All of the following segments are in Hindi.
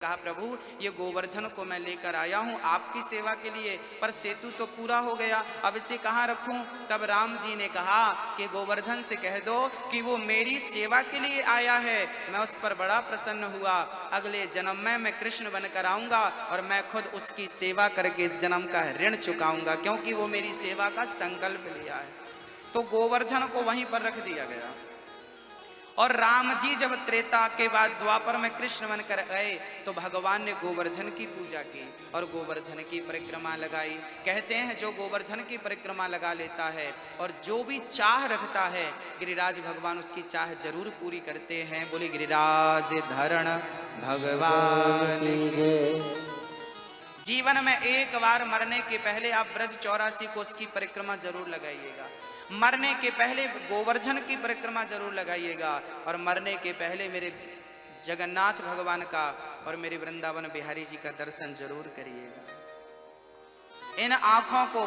कहा प्रभु ये गोवर्धन को मैं लेकर आया हूँ आपकी सेवा के लिए, पर सेतु तो पूरा हो गया, अब इसे कहाँ रखूं? तब राम जी ने कहा कि गोवर्धन से कह दो कि वो मेरी सेवा के लिए आया है, मैं उस पर बड़ा प्रसन्न हुआ, अगले जन्म में मैं कृष्ण बनकर आऊंगा और मैं खुद उसकी सेवा करके इस जन्म का ऋण चुकाऊंगा, क्योंकि वो मेरी सेवा का संकल्प लिया है। तो गोवर्धन को वहीं पर रख दिया गया। और राम जी जब त्रेता के बाद द्वापर में कृष्ण बनकर गए तो भगवान ने गोवर्धन की पूजा की और गोवर्धन की परिक्रमा लगाई। कहते हैं जो गोवर्धन की परिक्रमा लगा लेता है और जो भी चाह रखता है गिरिराज भगवान उसकी चाह जरूर पूरी करते हैं। बोले गिरिराज धरण भगवान जय। जीवन में एक बार मरने के पहले आप ब्रज 84 को उसकी परिक्रमा जरूर लगाइएगा, मरने के पहले गोवर्धन की परिक्रमा जरूर लगाइएगा और मरने के पहले मेरे जगन्नाथ भगवान का और मेरे वृंदावन बिहारी जी का दर्शन जरूर करिएगा। इन आंखों को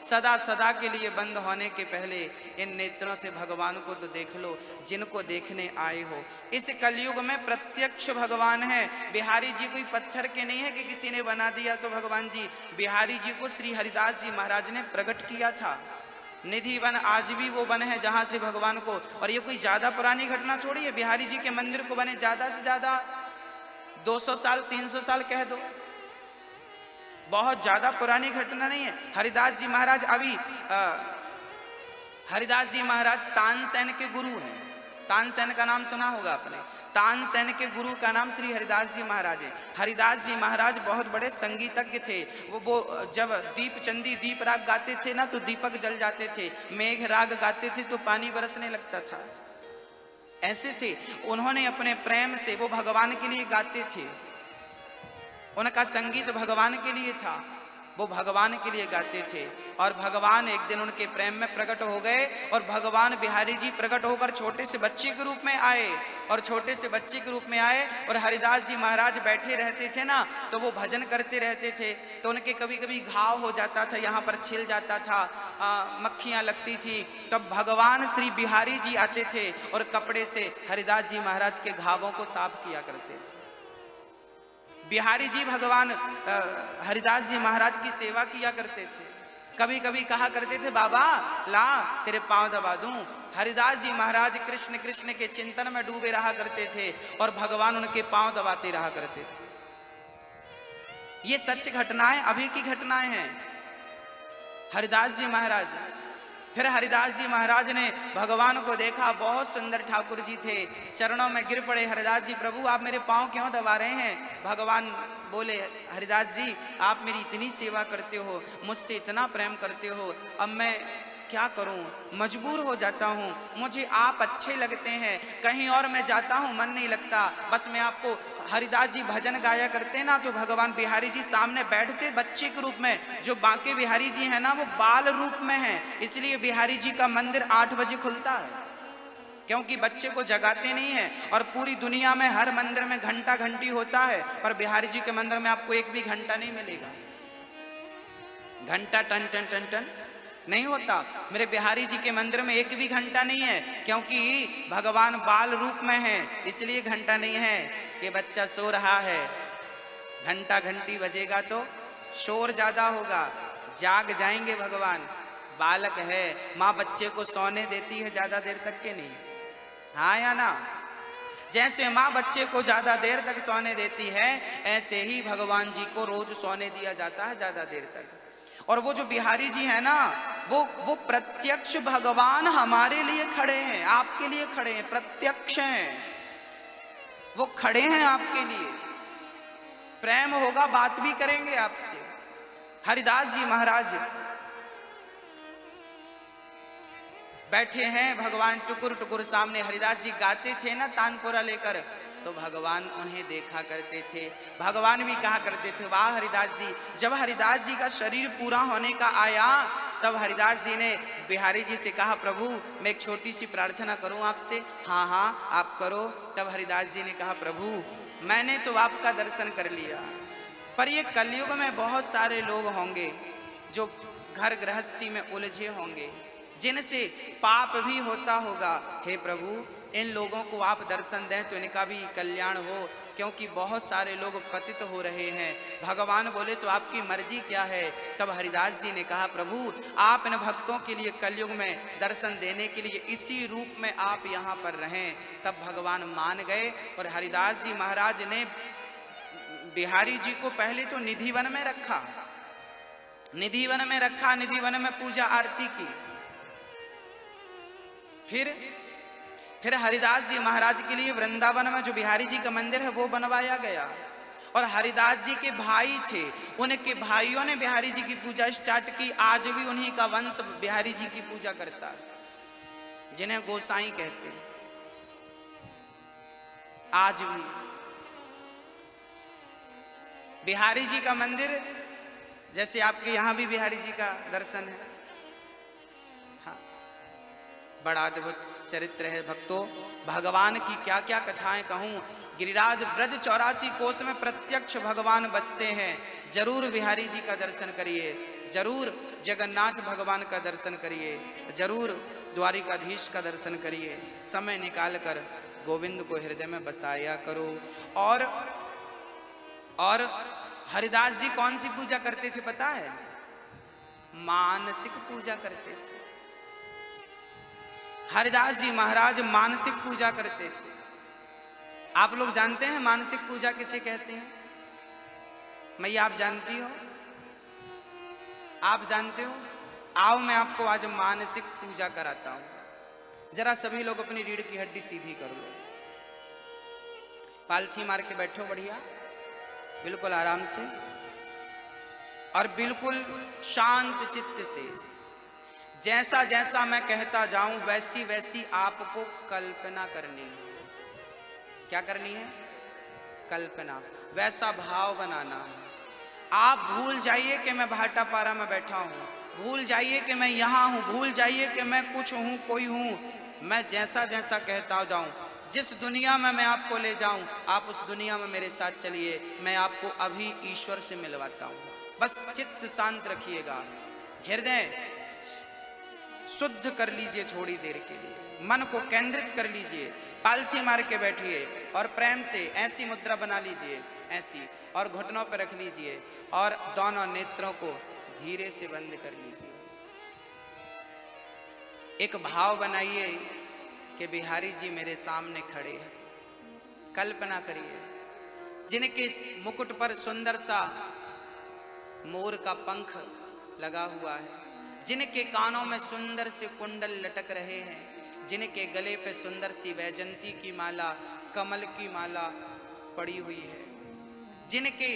सदा सदा के लिए बंद होने के पहले इन नेत्रों से भगवान को तो देख लो जिनको देखने आए हो। इस कलयुग में प्रत्यक्ष भगवान है। बिहारी जी कोई पत्थर के नहीं है कि किसी ने बना दिया तो भगवान जी, बिहारी जी को श्री हरिदास जी महाराज ने प्रकट किया था। निधि वन आज भी वो वन है जहां से भगवान को, और ये कोई ज्यादा पुरानी घटना थोड़ी है, बिहारी जी के मंदिर को बने ज्यादा से ज्यादा 200 साल 300 साल कह दो, बहुत ज्यादा पुरानी घटना नहीं है। हरिदास जी महाराज अभी हरिदास जी महाराज तानसेन के गुरु हैं। तानसेन का नाम सुना होगा आपने। तानसेन के गुरु का नाम श्री हरिदास जी महाराज है। हरिदास जी महाराज बहुत बड़े संगीतज्ञ थे। वो जब दीप चंदी दीप राग गाते थे ना तो दीपक जल जाते थे, मेघ राग गाते थे तो पानी बरसने लगता था, ऐसे थे। उन्होंने अपने प्रेम से, वो भगवान के लिए गाते थे, उनका संगीत भगवान के लिए था, वो भगवान के लिए गाते थे। और भगवान एक दिन उनके प्रेम में प्रकट हो गए और भगवान बिहारी जी प्रकट होकर छोटे से बच्चे के रूप में आए और छोटे से बच्चे के रूप में आए और हरिदास जी महाराज बैठे रहते थे ना तो वो भजन करते रहते थे। तो उनके कभी कभी घाव हो जाता था, यहाँ पर छिल जाता था, मक्खियाँ लगती थी, तब भगवान श्री बिहारी जी आते थे और कपड़े से हरिदास जी महाराज के घावों को साफ किया करते थे। बिहारी जी भगवान हरिदास जी महाराज की सेवा किया करते थे। कभी कभी कहा करते थे बाबा ला तेरे पांव दबा दूं। हरिदास जी महाराज कृष्ण कृष्ण के चिंतन में डूबे रहा करते थे और भगवान उनके पांव दबाते रहा करते थे। ये सच घटनाएं, अभी की घटनाएं हैं। हरिदास जी महाराज, फिर हरिदास जी महाराज ने भगवान को देखा, बहुत सुंदर ठाकुर जी थे, चरणों में गिर पड़े। हरिदास जी प्रभु आप मेरे पांव क्यों दबा रहे हैं? भगवान बोले हरिदास जी आप मेरी इतनी सेवा करते हो, मुझसे इतना प्रेम करते हो, अब मैं क्या करूं, मजबूर हो जाता हूं, मुझे आप अच्छे लगते हैं, कहीं और मैं जाता हूं मन नहीं लगता, बस मैं आपको। हरिदास जी भजन गाया करते ना तो भगवान बिहारी जी सामने बैठते बच्चे के रूप में। जो बांके बिहारी जी है ना वो बाल रूप में है, इसलिए बिहारी जी का मंदिर 8 बजे खुलता है, क्योंकि बच्चे को जगाते नहीं है। और पूरी दुनिया में हर मंदिर में घंटा घंटी होता है, पर बिहारी जी के मंदिर में आपको एक भी घंटा नहीं मिलेगा। घंटा टन टन टन टन नहीं होता। मेरे बिहारी जी के मंदिर में एक भी घंटा नहीं है, क्योंकि भगवान बाल रूप में है, इसलिए घंटा नहीं है कि बच्चा सो रहा है। घंटा घंटी बजेगा तो शोर ज्यादा होगा, जाग जाएंगे भगवान। बालक है, माँ बच्चे को सोने देती है ज्यादा देर तक के नहीं, हाँ या ना? जैसे माँ बच्चे को ज्यादा देर तक सोने देती है, ऐसे ही भगवान जी को रोज सोने दिया जाता है ज्यादा देर तक। और वो जो बिहारी जी है ना वो प्रत्यक्ष भगवान हमारे लिए खड़े हैं, आपके लिए खड़े हैं, प्रत्यक्ष हैं, वो खड़े हैं आपके लिए। प्रेम होगा बात भी करेंगे आपसे। हरिदास जी महाराज बैठे हैं, भगवान टुकुर टुकुर सामने। हरिदास जी गाते थे ना तानपुरा लेकर, तो भगवान उन्हें देखा करते थे। भगवान भी कहा करते थे वाह हरिदास जी। जब हरिदास जी का शरीर पूरा होने का आया तब हरिदास जी ने बिहारी जी से कहा प्रभु मैं एक छोटी सी प्रार्थना करूं आपसे? हाँ हाँ आप करो। तब हरिदास जी ने कहा प्रभु मैंने तो आपका दर्शन कर लिया, पर ये कलयुग में बहुत सारे लोग होंगे जो घर गृहस्थी में उलझे होंगे, जिनसे पाप भी होता होगा। हे प्रभु इन लोगों को आप दर्शन दें तो इनका भी कल्याण हो। क्योंकि बहुत सारे लोग पतित हो रहे हैं। भगवान बोले तो आपकी मर्जी क्या है? तब हरिदास जी ने कहा प्रभु आप इन भक्तों के लिए कलयुग में दर्शन देने के लिए इसी रूप में आप यहाँ पर रहें। तब भगवान मान गए और हरिदास जी महाराज ने बिहारी जी को पहले तो निधिवन में रखा, निधिवन में रखा, निधिवन में पूजा आरती की। फिर हरिदास जी महाराज के लिए वृंदावन में जो बिहारी जी का मंदिर है वो बनवाया गया। और हरिदास जी के भाई थे, उनके भाइयों ने बिहारी जी की पूजा स्टार्ट की। आज भी उन्हीं का वंश बिहारी जी की पूजा करता है, जिन्हें गोसाई कहते हैं। आज भी बिहारी जी का मंदिर, जैसे आपके यहां भी बिहारी जी का दर्शन है, हाँ, बड़ा अद्भुत चरित्र है भक्तों। भगवान की क्या क्या कथाएं कहूं। गिरिराज ब्रज 84 कोस में प्रत्यक्ष भगवान बसते हैं। जरूर बिहारी जी का दर्शन करिए, जरूर जगन्नाथ भगवान का दर्शन करिए, जरूर द्वारिकाधीश का दर्शन करिए। समय निकाल कर गोविंद को हृदय में बसाया करो। और हरिदास जी कौन सी पूजा करते थे पता है? मानसिक पूजा करते थे। हरिदास जी महाराज मानसिक पूजा करते थे। आप लोग जानते हैं मानसिक पूजा किसे कहते हैं? मैया आप जानती हो? आप जानते हो? आओ मैं आपको आज मानसिक पूजा कराता हूं। जरा सभी लोग अपनी रीढ़ की हड्डी सीधी कर लो, पालथी मार के बैठो बढ़िया, बिल्कुल आराम से और बिल्कुल शांत चित्त से। जैसा जैसा मैं कहता जाऊं वैसी वैसी आपको कल्पना करनी है। क्या करनी है? कल्पना। वैसा भाव बनाना है। आप भूल जाइए कि मैं भाटापारा में बैठा हूं, भूल जाइए कि मैं यहां हूं, भूल जाइए कि मैं कुछ हूं, कोई हूं। मैं जैसा जैसा कहता जाऊं, जिस दुनिया में मैं आपको ले जाऊं, आप उस दुनिया में मेरे साथ चलिए। मैं आपको अभी ईश्वर से मिलवाता हूं। बस चित्त शांत रखिएगा, हृदय शुद्ध कर लीजिए, थोड़ी देर के लिए मन को केंद्रित कर लीजिए, पालथी मार के बैठिए और प्रेम से ऐसी मुद्रा बना लीजिए, ऐसी, और घुटनों पर रख लीजिए और दोनों नेत्रों को धीरे से बंद कर लीजिए। एक भाव बनाइए कि बिहारी जी मेरे सामने खड़े हैं। कल्पना करिए जिनके मुकुट पर सुंदर सा मोर का पंख लगा हुआ है, जिनके कानों में सुंदर से कुंडल लटक रहे हैं, जिनके गले पे सुंदर सी वैजंती की माला, कमल की माला पड़ी हुई है, जिनके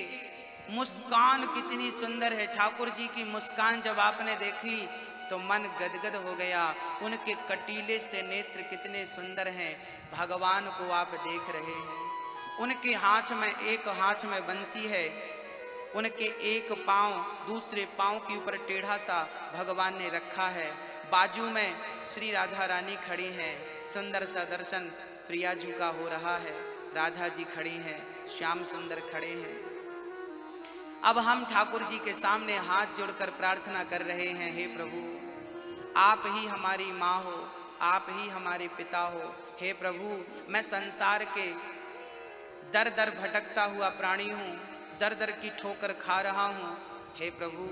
मुस्कान कितनी सुंदर है। ठाकुर जी की मुस्कान जब आपने देखी तो मन गदगद हो गया। उनके कटीले से नेत्र कितने सुंदर हैं। भगवान को आप देख रहे हैं। उनके हाथ में, एक हाथ में बंसी है, उनके एक पांव दूसरे पांव के ऊपर टेढ़ा सा भगवान ने रखा है। बाजू में श्री राधा रानी खड़ी हैं। सुंदर सा दर्शन प्रिया जी का हो रहा है। राधा जी खड़ी हैं, श्याम सुंदर खड़े हैं। अब हम ठाकुर जी के सामने हाथ जोड़कर प्रार्थना कर रहे हैं, हे प्रभु आप ही हमारी माँ हो, आप ही हमारे पिता हो। हे प्रभु मैं संसार के दर दर भटकता हुआ प्राणी हूँ, दर दर की ठोकर खा रहा हूँ। हे प्रभु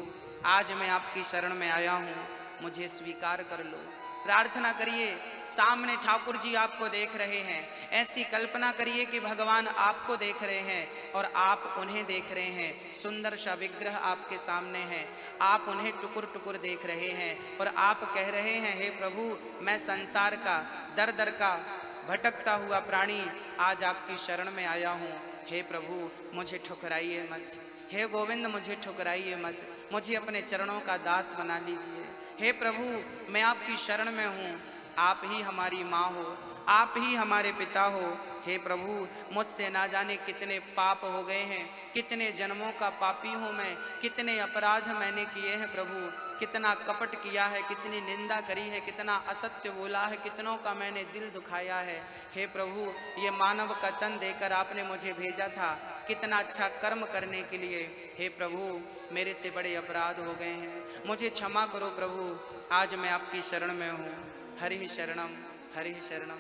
आज मैं आपकी शरण में आया हूँ, मुझे स्वीकार कर लो। प्रार्थना करिए, सामने ठाकुर जी आपको देख रहे हैं। ऐसी कल्पना करिए कि भगवान आपको देख रहे हैं और आप उन्हें देख रहे हैं। सुंदर सा विग्रह आपके सामने है, आप उन्हें टुकुर टुकुर देख रहे हैं और आप कह रहे हैं, हे प्रभु मैं संसार का दर दर का भटकता हुआ प्राणी आज आपकी शरण में आया हूँ। हे प्रभु मुझे ठुकराइए मत, हे गोविंद मुझे ठुकराइए मत, मुझे अपने चरणों का दास बना लीजिए। हे प्रभु मैं आपकी शरण में हूँ, आप ही हमारी माँ हो, आप ही हमारे पिता हो। हे प्रभु मुझसे ना जाने कितने पाप हो गए हैं, कितने जन्मों का पापी हूँ मैं, कितने अपराध मैंने किए हैं प्रभु, कितना कपट किया है, कितनी निंदा करी है, कितना असत्य बोला है, कितनों का मैंने दिल दुखाया है। हे प्रभु ये मानव का तन देकर आपने मुझे भेजा था कितना अच्छा कर्म करने के लिए। हे प्रभु मेरे से बड़े अपराध हो गए हैं, मुझे क्षमा करो प्रभु, आज मैं आपकी शरण में हूँ। हरि शरणम हरि शरणम।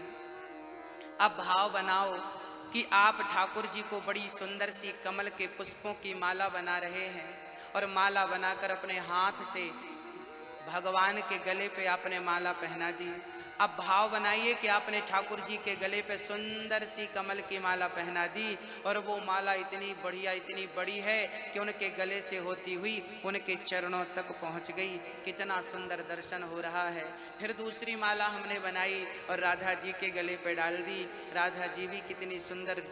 अब भाव बनाओ कि आप ठाकुर जी को बड़ी सुंदर सी कमल के पुष्पों की माला बना रहे हैं और माला बनाकर अपने हाथ से भगवान के गले पे आपने माला पहना दी। अब भाव बनाइए कि आपने ठाकुर जी के गले पे सुंदर सी कमल की माला पहना दी और वो माला इतनी बढ़िया इतनी बड़ी है कि उनके गले से होती हुई उनके चरणों तक पहुंच गई। कितना सुंदर दर्शन हो रहा है। फिर दूसरी माला हमने बनाई और राधा जी के गले पे डाल दी। राधा जी भी कितनी सुंदर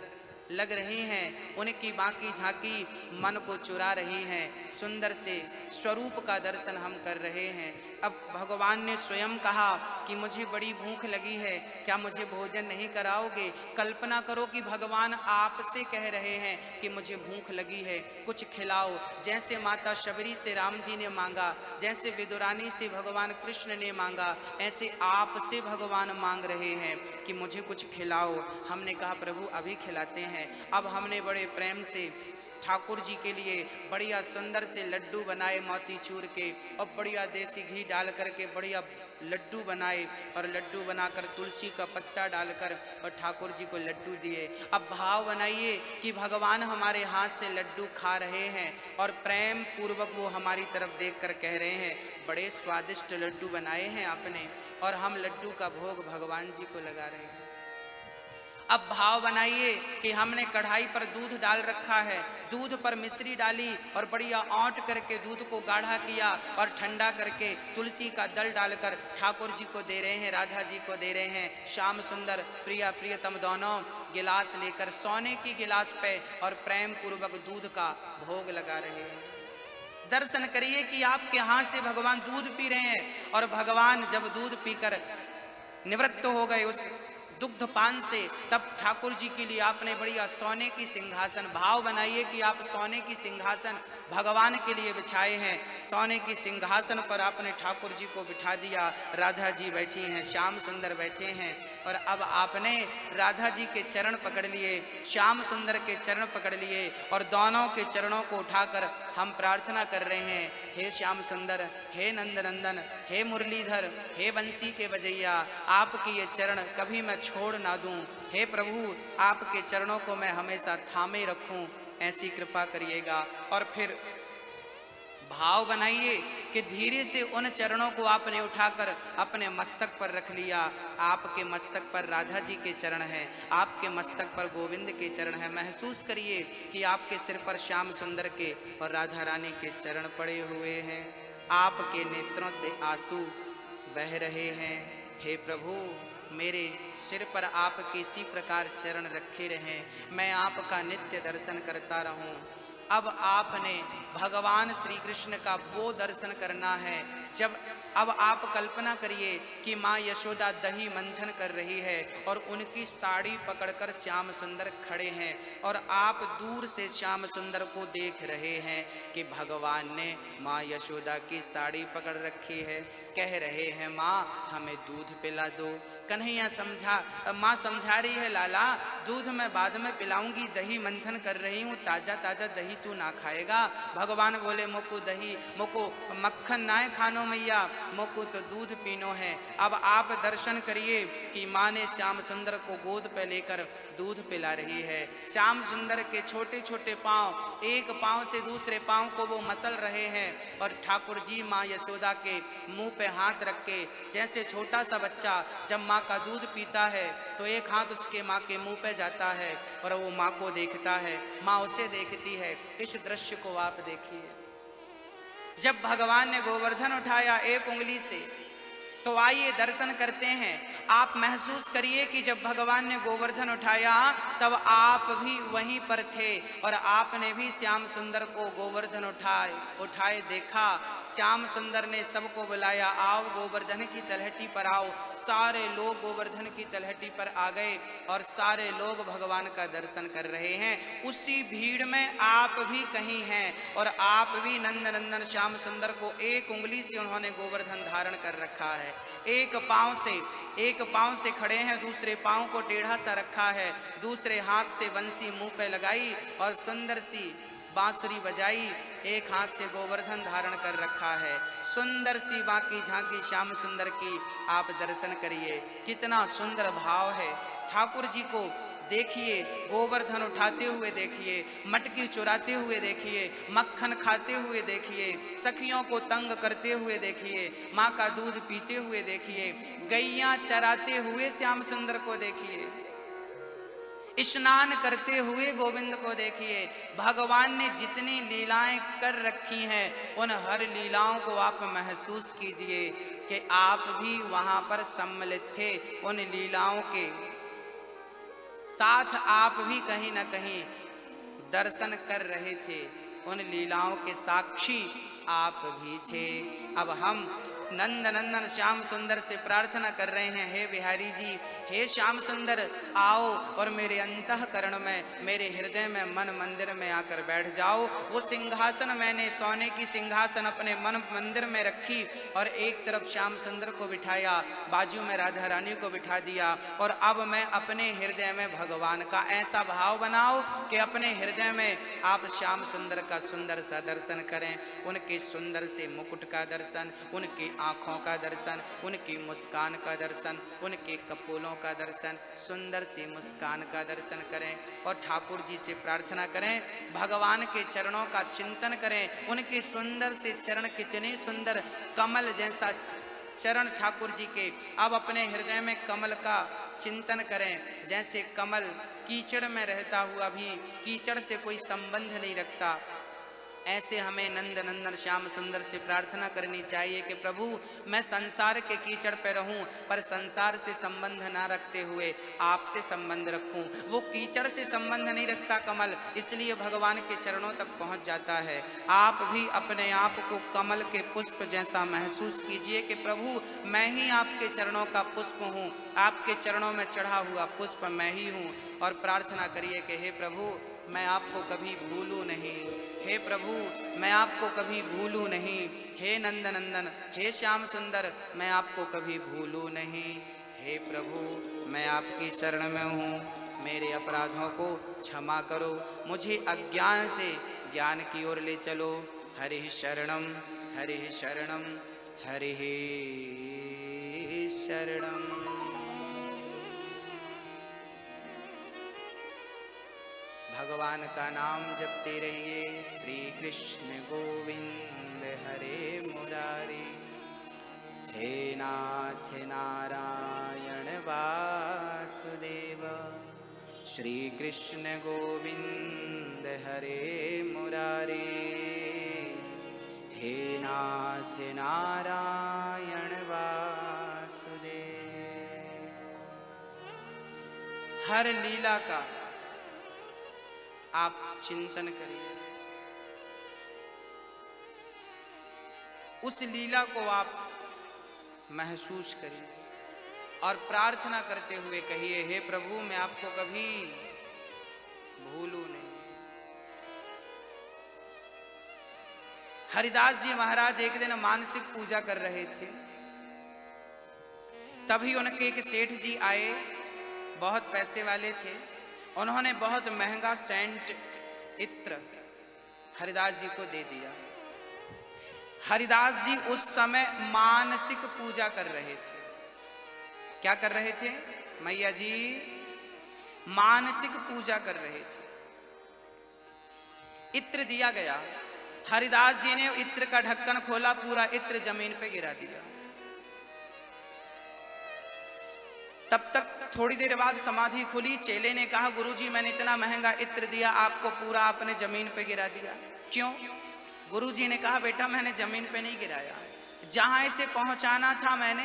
लग रही हैं, उनकी बाकी झांकी मन को चुरा रही हैं। सुंदर से स्वरूप का दर्शन हम कर रहे हैं। अब भगवान ने स्वयं कहा कि मुझे बड़ी भूख लगी है, क्या मुझे भोजन नहीं कराओगे? कल्पना करो कि भगवान आपसे कह रहे हैं कि मुझे भूख लगी है, कुछ खिलाओ। जैसे माता शबरी से राम जी ने मांगा, जैसे विदुरानी से भगवान कृष्ण ने मांगा, ऐसे आपसे भगवान मांग रहे हैं कि मुझे कुछ खिलाओ। हमने कहा प्रभु अभी खिलाते हैं। अब हमने बड़े प्रेम से ठाकुर जी के लिए बढ़िया सुंदर से लड्डू बनाए मोतीचूर के और बढ़िया देसी घी डाल करके बढ़िया लड्डू बनाए और लड्डू बनाकर तुलसी का पत्ता डालकर और ठाकुर जी को लड्डू दिए। अब भाव बनाइए कि भगवान हमारे हाथ से लड्डू खा रहे हैं और प्रेम पूर्वक वो हमारी तरफ देखकर कह रहे हैं बड़े स्वादिष्ट लड्डू बनाए हैं आपने, और हम लड्डू का भोग भगवान जी को लगा रहे हैं। अब भाव बनाइए कि हमने कढ़ाई पर दूध डाल रखा है, दूध पर मिश्री डाली और बढ़िया औंट करके दूध को गाढ़ा किया और ठंडा करके तुलसी का दल डालकर ठाकुर जी को दे रहे हैं, राधा जी को दे रहे हैं। श्याम सुंदर प्रिया प्रियतम दोनों गिलास लेकर सोने की गिलास पे और प्रेम पूर्वक दूध का भोग लगा रहे हैं। दर्शन करिए कि आपके हाथ से भगवान दूध पी रहे हैं और भगवान जब दूध पीकर निवृत्त हो गए उस दुग्ध पान से, तब ठाकुर जी के लिए आपने बढ़िया सोने की सिंहासन, भाव बनाइए कि आप सोने की सिंहासन भगवान के लिए बिछाए हैं। सोने की सिंहासन पर आपने ठाकुर जी को बिठा दिया, राधा जी बैठी हैं, श्याम सुंदर बैठे हैं और अब आपने राधा जी के चरण पकड़ लिए, श्याम सुंदर के चरण पकड़ लिए और दोनों के चरणों को उठाकर हम प्रार्थना कर रहे हैं, हे श्याम सुंदर, हे नंद नंदन, हे मुरलीधर, हे बंसी के बजैया, आपके ये चरण कभी मैं छोड़ ना दूं। हे प्रभु, आपके चरणों को मैं हमेशा थामे रखूं, ऐसी कृपा करिएगा। और फिर भाव बनाइए कि धीरे से उन चरणों को आपने उठाकर अपने मस्तक पर रख लिया। आपके मस्तक पर राधा जी के चरण हैं, आपके मस्तक पर गोविंद के चरण हैं। महसूस करिए कि आपके सिर पर श्याम सुंदर के और राधा रानी के चरण पड़े हुए हैं। आपके नेत्रों से आंसू बह रहे हैं। हे प्रभु, मेरे सिर पर आपके इसी प्रकार चरण रखे रहें, मैं आपका नित्य दर्शन करता रहूं। अब आपने भगवान श्री कृष्ण का वो दर्शन करना है जब, अब आप कल्पना करिए कि माँ यशोदा दही मंथन कर रही है और उनकी साड़ी पकड़कर श्याम सुंदर खड़े हैं और आप दूर से श्याम सुंदर को देख रहे हैं कि भगवान ने माँ यशोदा की साड़ी पकड़ रखी है। कह रहे हैं माँ हमें दूध पिला दो। कन्हैया माँ समझा रही है, लाला दूध मैं बाद में पिलाऊंगी, दही मंथन कर रही हूँ, ताजा ताजा दही तू ना खाएगा। भगवान बोले मोको दही, मोको मक्खन नाय खानो मैया, मोको तो दूध पीनो है। अब आप दर्शन करिए कि माँ ने श्याम सुंदर को गोद पे लेकर दूध पिला रही है। श्याम सुंदर के छोटे छोटे पांव, एक पांव से दूसरे पांव को वो मसल रहे हैं और ठाकुर जी माँ यशोदा के मुंह पे हाथ रख के, जैसे छोटा सा बच्चा जब माँ का दूध पीता है तो एक हाथ उसके माँ के मुंह पे जाता है और वो माँ को देखता है, माँ उसे देखती है। इस दृश्य को आप देखिए। जब भगवान ने गोवर्धन उठाया एक उंगली से, तो आइए दर्शन करते हैं। आप महसूस करिए कि जब भगवान ने गोवर्धन उठाया तब आप भी वहीं पर थे और आपने भी श्याम सुंदर को गोवर्धन उठाए देखा। श्याम सुंदर ने सबको बुलाया, आओ गोवर्धन की तलहटी पर आओ। सारे लोग गोवर्धन की तलहटी पर आ गए और सारे लोग भगवान का दर्शन कर रहे हैं। उसी भीड़ में आप भी कहीं हैं और आप भी नंद नंदन श्याम सुंदर को एक उंगली से उन्होंने गोवर्धन धारण कर रखा है। एक पांव से खड़े हैं, दूसरे पांव को टेढ़ा सा रखा है, दूसरे हाथ से बंसी मुंह पे लगाई और सुंदर सी बांसुरी बजाई। एक हाथ से गोवर्धन धारण कर रखा है। सुंदर सी बाकी झांकी श्याम सुंदर की आप दर्शन करिए। कितना सुंदर भाव है। ठाकुर जी को देखिए, गोवर्धन उठाते हुए देखिए, मटकी चुराते हुए देखिए, मक्खन खाते हुए देखिए, सखियों को तंग करते हुए देखिए, माँ का दूध पीते हुए देखिए, गैया चराते हुए श्याम सुंदर को देखिए, स्नान करते हुए गोविंद को देखिए। भगवान ने जितनी लीलाएं कर रखी हैं उन हर लीलाओं को आप महसूस कीजिए कि आप भी वहां पर सम्मिलित थे। उन लीलाओं के साथ आप भी कहीं ना कहीं दर्शन कर रहे थे, उन लीलाओं के साक्षी आप भी थे। अब हम नंद नंदन श्याम सुंदर से प्रार्थना कर रहे हैं, हे बिहारी जी, हे श्याम सुंदर, आओ और मेरे अंतःकरण में, मेरे हृदय में, मन मंदिर में आकर बैठ जाओ। वो सिंहासन मैंने, सोने की सिंहासन अपने मन मंदिर में रखी और एक तरफ श्याम सुंदर को बिठाया, बाजू में राधा रानी को बिठा दिया। और अब मैं अपने हृदय में भगवान का ऐसा भाव बनाओ कि अपने हृदय में आप श्याम सुंदर का सुंदर सा दर्शन करें, उनके सुंदर से मुकुट का दर्शन, उनकी आँखों का दर्शन, उनकी मुस्कान का दर्शन, उनके कपोलों का दर्शन, सुंदर सी मुस्कान का दर्शन करें। और ठाकुर जी से प्रार्थना करें, भगवान के चरणों का चिंतन करें। उनके सुंदर से चरण, कितने सुंदर, कमल जैसा चरण ठाकुर जी के। अब अपने हृदय में कमल का चिंतन करें, जैसे कमल कीचड़ में रहता हुआ भी कीचड़ से कोई संबंध नहीं रखता, ऐसे हमें नंद नंदन श्याम सुंदर से प्रार्थना करनी चाहिए कि प्रभु, मैं संसार के कीचड़ पे रहूं पर संसार से संबंध ना रखते हुए आपसे संबंध रखूं। वो कीचड़ से संबंध नहीं रखता कमल, इसलिए भगवान के चरणों तक पहुंच जाता है। आप भी अपने आप को कमल के पुष्प जैसा महसूस कीजिए कि प्रभु, मैं ही आपके चरणों का पुष्प हूँ, आपके चरणों में चढ़ा हुआ पुष्प मैं ही हूँ। और प्रार्थना करिए कि हे प्रभु, मैं आपको कभी भूलूं नहीं, हे प्रभु, मैं आपको कभी भूलूं नहीं, हे नंद नंदन, हे श्याम सुंदर, मैं आपको कभी भूलूं नहीं। हे प्रभु, मैं आपकी शरण में हूँ, मेरे अपराधों को क्षमा करो, मुझे अज्ञान से ज्ञान की ओर ले चलो। हरि शरणम, हरि शरणम, हरि शरणम। भगवान का नाम जपते रहिए। श्री कृष्ण गोविंद हरे मुरारी, हे नाथ नारायण वासुदेव। श्री कृष्ण गोविंद हरे मुरारी, हे नाथ नारायण वासुदेव। हर लीला का आप चिंतन करिए, उस लीला को आप महसूस करिए और प्रार्थना करते हुए कहिए, हे प्रभु, मैं आपको कभी भूलूं नहीं। हरिदास जी महाराज एक दिन मानसिक पूजा कर रहे थे, तभी उनके एक सेठ जी आए, बहुत पैसे वाले थे। उन्होंने बहुत महंगा सेंट इत्र हरिदास जी को दे दिया। हरिदास जी उस समय मानसिक पूजा कर रहे थे। क्या कर रहे थे मैया जी? मानसिक पूजा कर रहे थे। इत्र दिया गया, हरिदास जी ने इत्र का ढक्कन खोला, पूरा इत्र जमीन पे गिरा दिया। तब तक थोड़ी देर बाद समाधि खुली। चेले ने कहा, गुरुजी, मैंने इतना महंगा इत्र दिया, आपको पूरा आपने जमीन पे गिरा दिया, क्यों? गुरुजी ने कहा, बेटा, मैंने जमीन पे नहीं गिराया, जहां इसे पहुंचाना था मैंने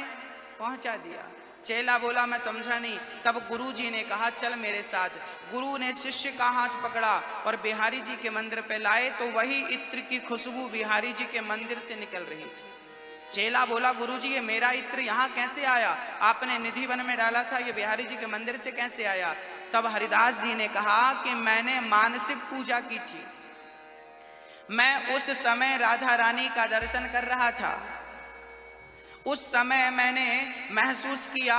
पहुंचा दिया। चेला बोला, मैं समझा नहीं। तब गुरुजी ने कहा, चल मेरे साथ। गुरु ने शिष्य का हाथ पकड़ा और बिहारी जी के मंदिर पे लाए, तो वही इत्र की खुशबू बिहारी जी के मंदिर से निकल रही थी। चेला बोला, गुरुजी, ये मेरा इत्र यहाँ कैसे आया? आपने निधि वन में डाला था, ये बिहारी जी के मंदिर से कैसे आया? तब हरिदास जी ने कहा कि मैंने मानसिक पूजा की थी। मैं उस समय राधा रानी का दर्शन कर रहा था। उस समय मैंने महसूस किया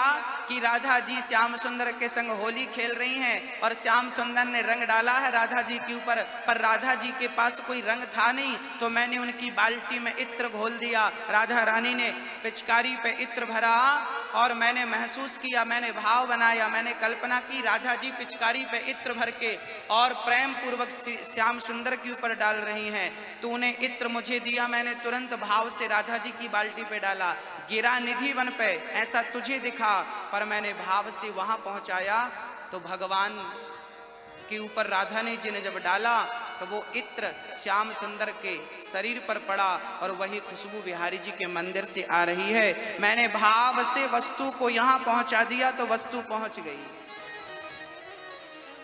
कि राधा जी श्याम सुंदर के संग होली खेल रही हैं और श्याम सुंदर ने रंग डाला है राधा जी के ऊपर, पर राधा जी के पास कोई रंग था नहीं, तो मैंने उनकी बाल्टी में इत्र घोल दिया। राधा रानी ने पिचकारी पे इत्र भरा और मैंने महसूस किया, मैंने भाव बनाया, मैंने कल्पना की राधा जी पिचकारी पे इत्र भर के और प्रेम पूर्वक श्याम सुंदर के ऊपर डाल रही हैं। तूने इत्र मुझे दिया, मैंने तुरंत भाव से राधा जी की बाल्टी पे डाला, गिरा निधि वन पे, ऐसा तुझे दिखा, पर मैंने भाव से वहां पहुंचाया तो भगवान के ऊपर राधा ने जी ने जब डाला तो वो इत्र श्याम सुंदर के शरीर पर पड़ा और वही खुशबू बिहारी जी के मंदिर से आ रही है। मैंने भाव से वस्तु को यहां पहुंचा दिया तो वस्तु पहुंच गई।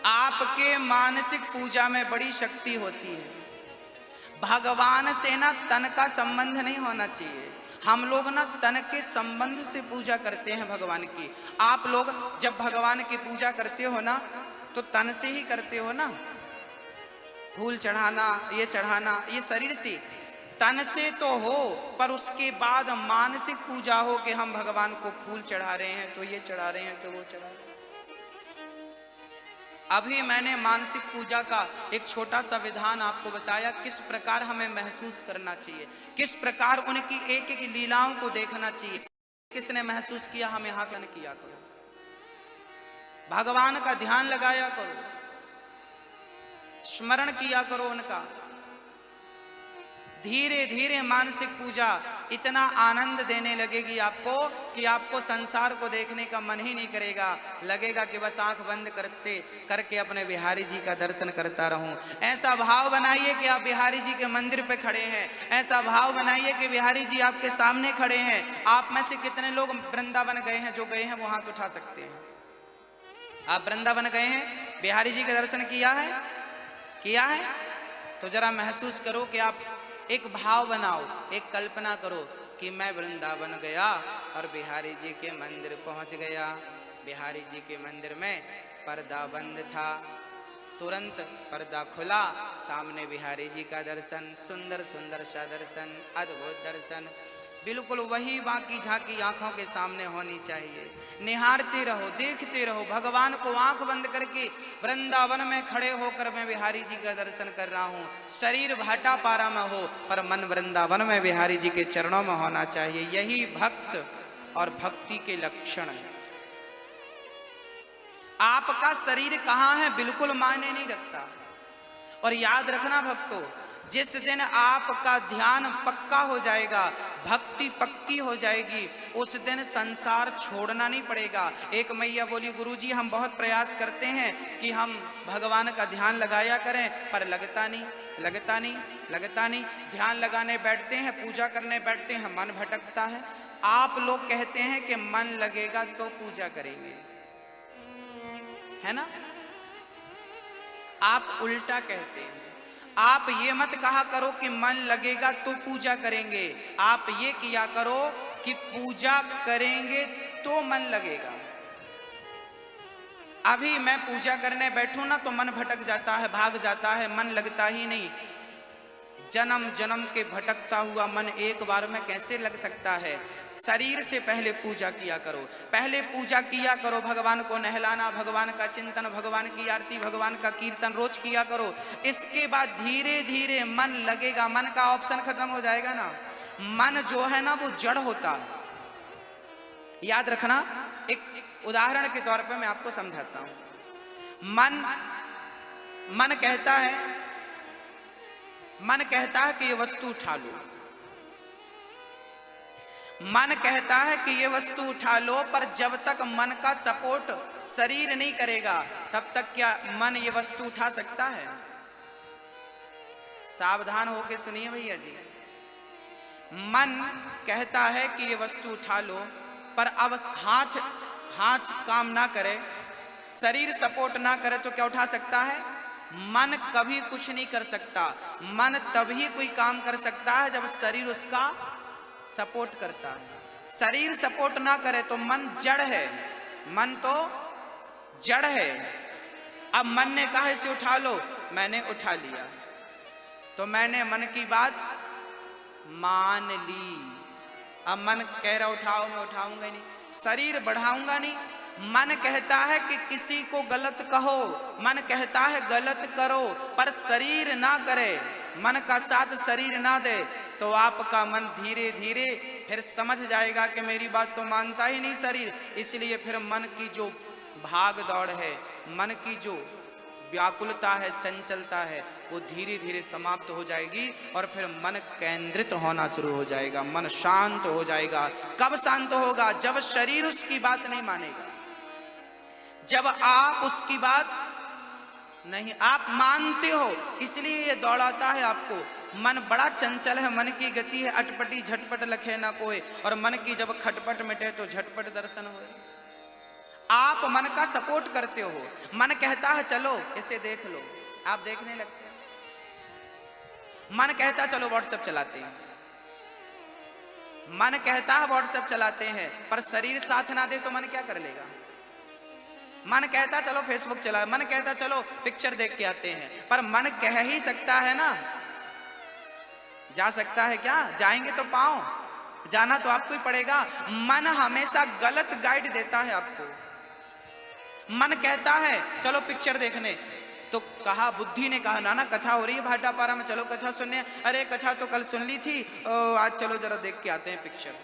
आपके मानसिक पूजा में बड़ी शक्ति होती है। भगवान से ना तन का संबंध नहीं होना चाहिए। हम लोग ना तन के संबंध से पूजा करते हैं भगवान की। आप लोग जब भगवान की पूजा करते हो ना तो तन से ही करते हो ना, फूल चढ़ाना, ये चढ़ाना, ये शरीर से, तन से तो हो, पर उसके बाद मानसिक पूजा हो कि हम भगवान को फूल चढ़ा रहे हैं तो ये चढ़ा रहे हैं तो वो चढ़ा रहे हैं। अभी मैंने मानसिक पूजा का एक छोटा सा विधान आपको बताया, किस प्रकार हमें महसूस करना चाहिए, किस प्रकार उनकी एक एक लीलाओं को देखना चाहिए। किसने महसूस किया, हम यहाँ क्या किया करो, भगवान का ध्यान लगाया करो, स्मरण किया करो उनका। धीरे धीरे मानसिक पूजा इतना आनंद देने लगेगी आपको कि आपको संसार को देखने का मन ही नहीं करेगा। लगेगा कि बस आंख बंद करते करके अपने बिहारी जी का दर्शन करता रहूं। ऐसा भाव बनाइए कि आप बिहारी जी के मंदिर पे खड़े हैं, ऐसा भाव बनाइए कि बिहारी जी आपके सामने खड़े हैं। आप में से कितने लोग वृंदावन गए हैं? जो गए हैं वो हाथ उठा सकते हैं। आप वृंदावन गए हैं, बिहारी जी का दर्शन किया है? किया है? तो जरा महसूस करो कि आप एक भाव बनाओ, एक कल्पना करो कि मैं वृंदावन गया और बिहारी जी के मंदिर पहुंच गया। बिहारी जी के मंदिर में पर्दा बंद था, तुरंत पर्दा खुला, सामने बिहारी जी का दर्शन, सुंदर सुंदर सा दर्शन, अद्भुत दर्शन, बिल्कुल वही बाकी झांकी आंखों के सामने होनी चाहिए। निहारते रहो, देखते रहो। भगवान को आंख बंद करके वृंदावन में खड़े होकर मैं बिहारी जी का दर्शन कर रहा हूँ। शरीर भाटा पारा में हो पर मन वृंदावन में बिहारी जी के चरणों में होना चाहिए। यही भक्त और भक्ति के लक्षण है। आपका शरीर कहाँ है बिल्कुल मायने नहीं रखता। और याद रखना भक्तों, जिस दिन आपका ध्यान पक्का हो जाएगा, भक्ति पक्की हो जाएगी, उस दिन संसार छोड़ना नहीं पड़ेगा। एक मैया बोली, गुरुजी हम बहुत प्रयास करते हैं कि हम भगवान का ध्यान लगाया करें, पर लगता नहीं, लगता नहीं, लगता नहीं। ध्यान लगाने बैठते हैं, पूजा करने बैठते हैं, मन भटकता है। आप लोग कहते हैं कि मन लगेगा तो पूजा करेंगे, है ना? आप उल्टा कहते हैं। आप ये मत कहा करो कि मन लगेगा तो पूजा करेंगे। आप ये किया करो कि पूजा करेंगे तो मन लगेगा। अभी मैं पूजा करने बैठूं ना तो मन भटक जाता है, भाग जाता है, मन लगता ही नहीं। जन्म जन्म के भटकता हुआ मन एक बार में कैसे लग सकता है? शरीर से पहले पूजा किया करो, पहले पूजा किया करो। भगवान को नहलाना, भगवान का चिंतन, भगवान की आरती, भगवान का कीर्तन रोज किया करो। इसके बाद धीरे धीरे मन लगेगा। मन का ऑप्शन खत्म हो जाएगा ना। मन जो है ना वो जड़ होता है। याद रखना, एक उदाहरण के तौर पे मैं आपको समझाता हूं। मन कहता है, मन कहता है कि ये वस्तु उठा लो। मन कहता है कि ये वस्तु उठा लो, पर जब तक मन का सपोर्ट शरीर नहीं करेगा तब तक क्या मन ये वस्तु उठा सकता है? सावधान होके सुनिए भैया जी। मन कहता है कि ये वस्तु उठा लो, पर अब हाथ काम ना करे, शरीर सपोर्ट ना करे तो क्या उठा सकता है? मन कभी कुछ नहीं कर सकता। मन तभी कोई काम कर सकता है जब शरीर उसका सपोर्ट करता है। शरीर सपोर्ट ना करे तो मन जड़ है, मन तो जड़ है। अब मन ने कहा इसे उठा लो, मैंने उठा लिया, तो मैंने मन की बात मान ली। अब मन कह रहा उठाओ, मैं उठाऊंगा नहीं, शरीर बढ़ाऊंगा नहीं। मन कहता है कि किसी को गलत कहो, मन कहता है गलत करो, पर शरीर ना करे, मन का साथ शरीर ना दे तो आपका मन धीरे धीरे फिर समझ जाएगा कि मेरी बात तो मानता ही नहीं शरीर। इसलिए फिर मन की जो भाग दौड़ है, मन की जो व्याकुलता है, चंचलता है, वो धीरे धीरे समाप्त हो जाएगी और फिर मन केंद्रित होना शुरू हो जाएगा, मन शांत हो जाएगा। कब शांत होगा? जब शरीर उसकी बात नहीं मानेगा, जब आप उसकी बात नहीं, आप मानते हो, इसलिए ये दौड़ाता है आपको। मन बड़ा चंचल है, मन की गति है अटपटी, झटपट लखे ना कोई, और मन की जब खटपट मिटे तो झटपट दर्शन होए। आप मन का सपोर्ट करते हो, मन कहता है चलो इसे देख लो, आप देखने लगते हैं। मन कहता है चलो व्हाट्सएप चलाते हैं, मन कहता है व्हाट्सएप चलाते हैं, पर शरीर साथ ना दे तो मन क्या कर लेगा? मन कहता चलो फेसबुक चला, मन कहता चलो पिक्चर देख के आते हैं, पर मन कह ही सकता है ना, जा सकता है क्या? जाएंगे तो पाओ, जाना तो आपको ही पड़ेगा। मन हमेशा गलत गाइड देता है आपको। मन कहता है चलो पिक्चर देखने, तो कहा, बुद्धि ने कहा ना ना कथा हो रही है भाटापारा में, चलो कथा सुनने। अरे कथा तो कल सुन ली थी, आज चलो जरा देख के आते हैं पिक्चर।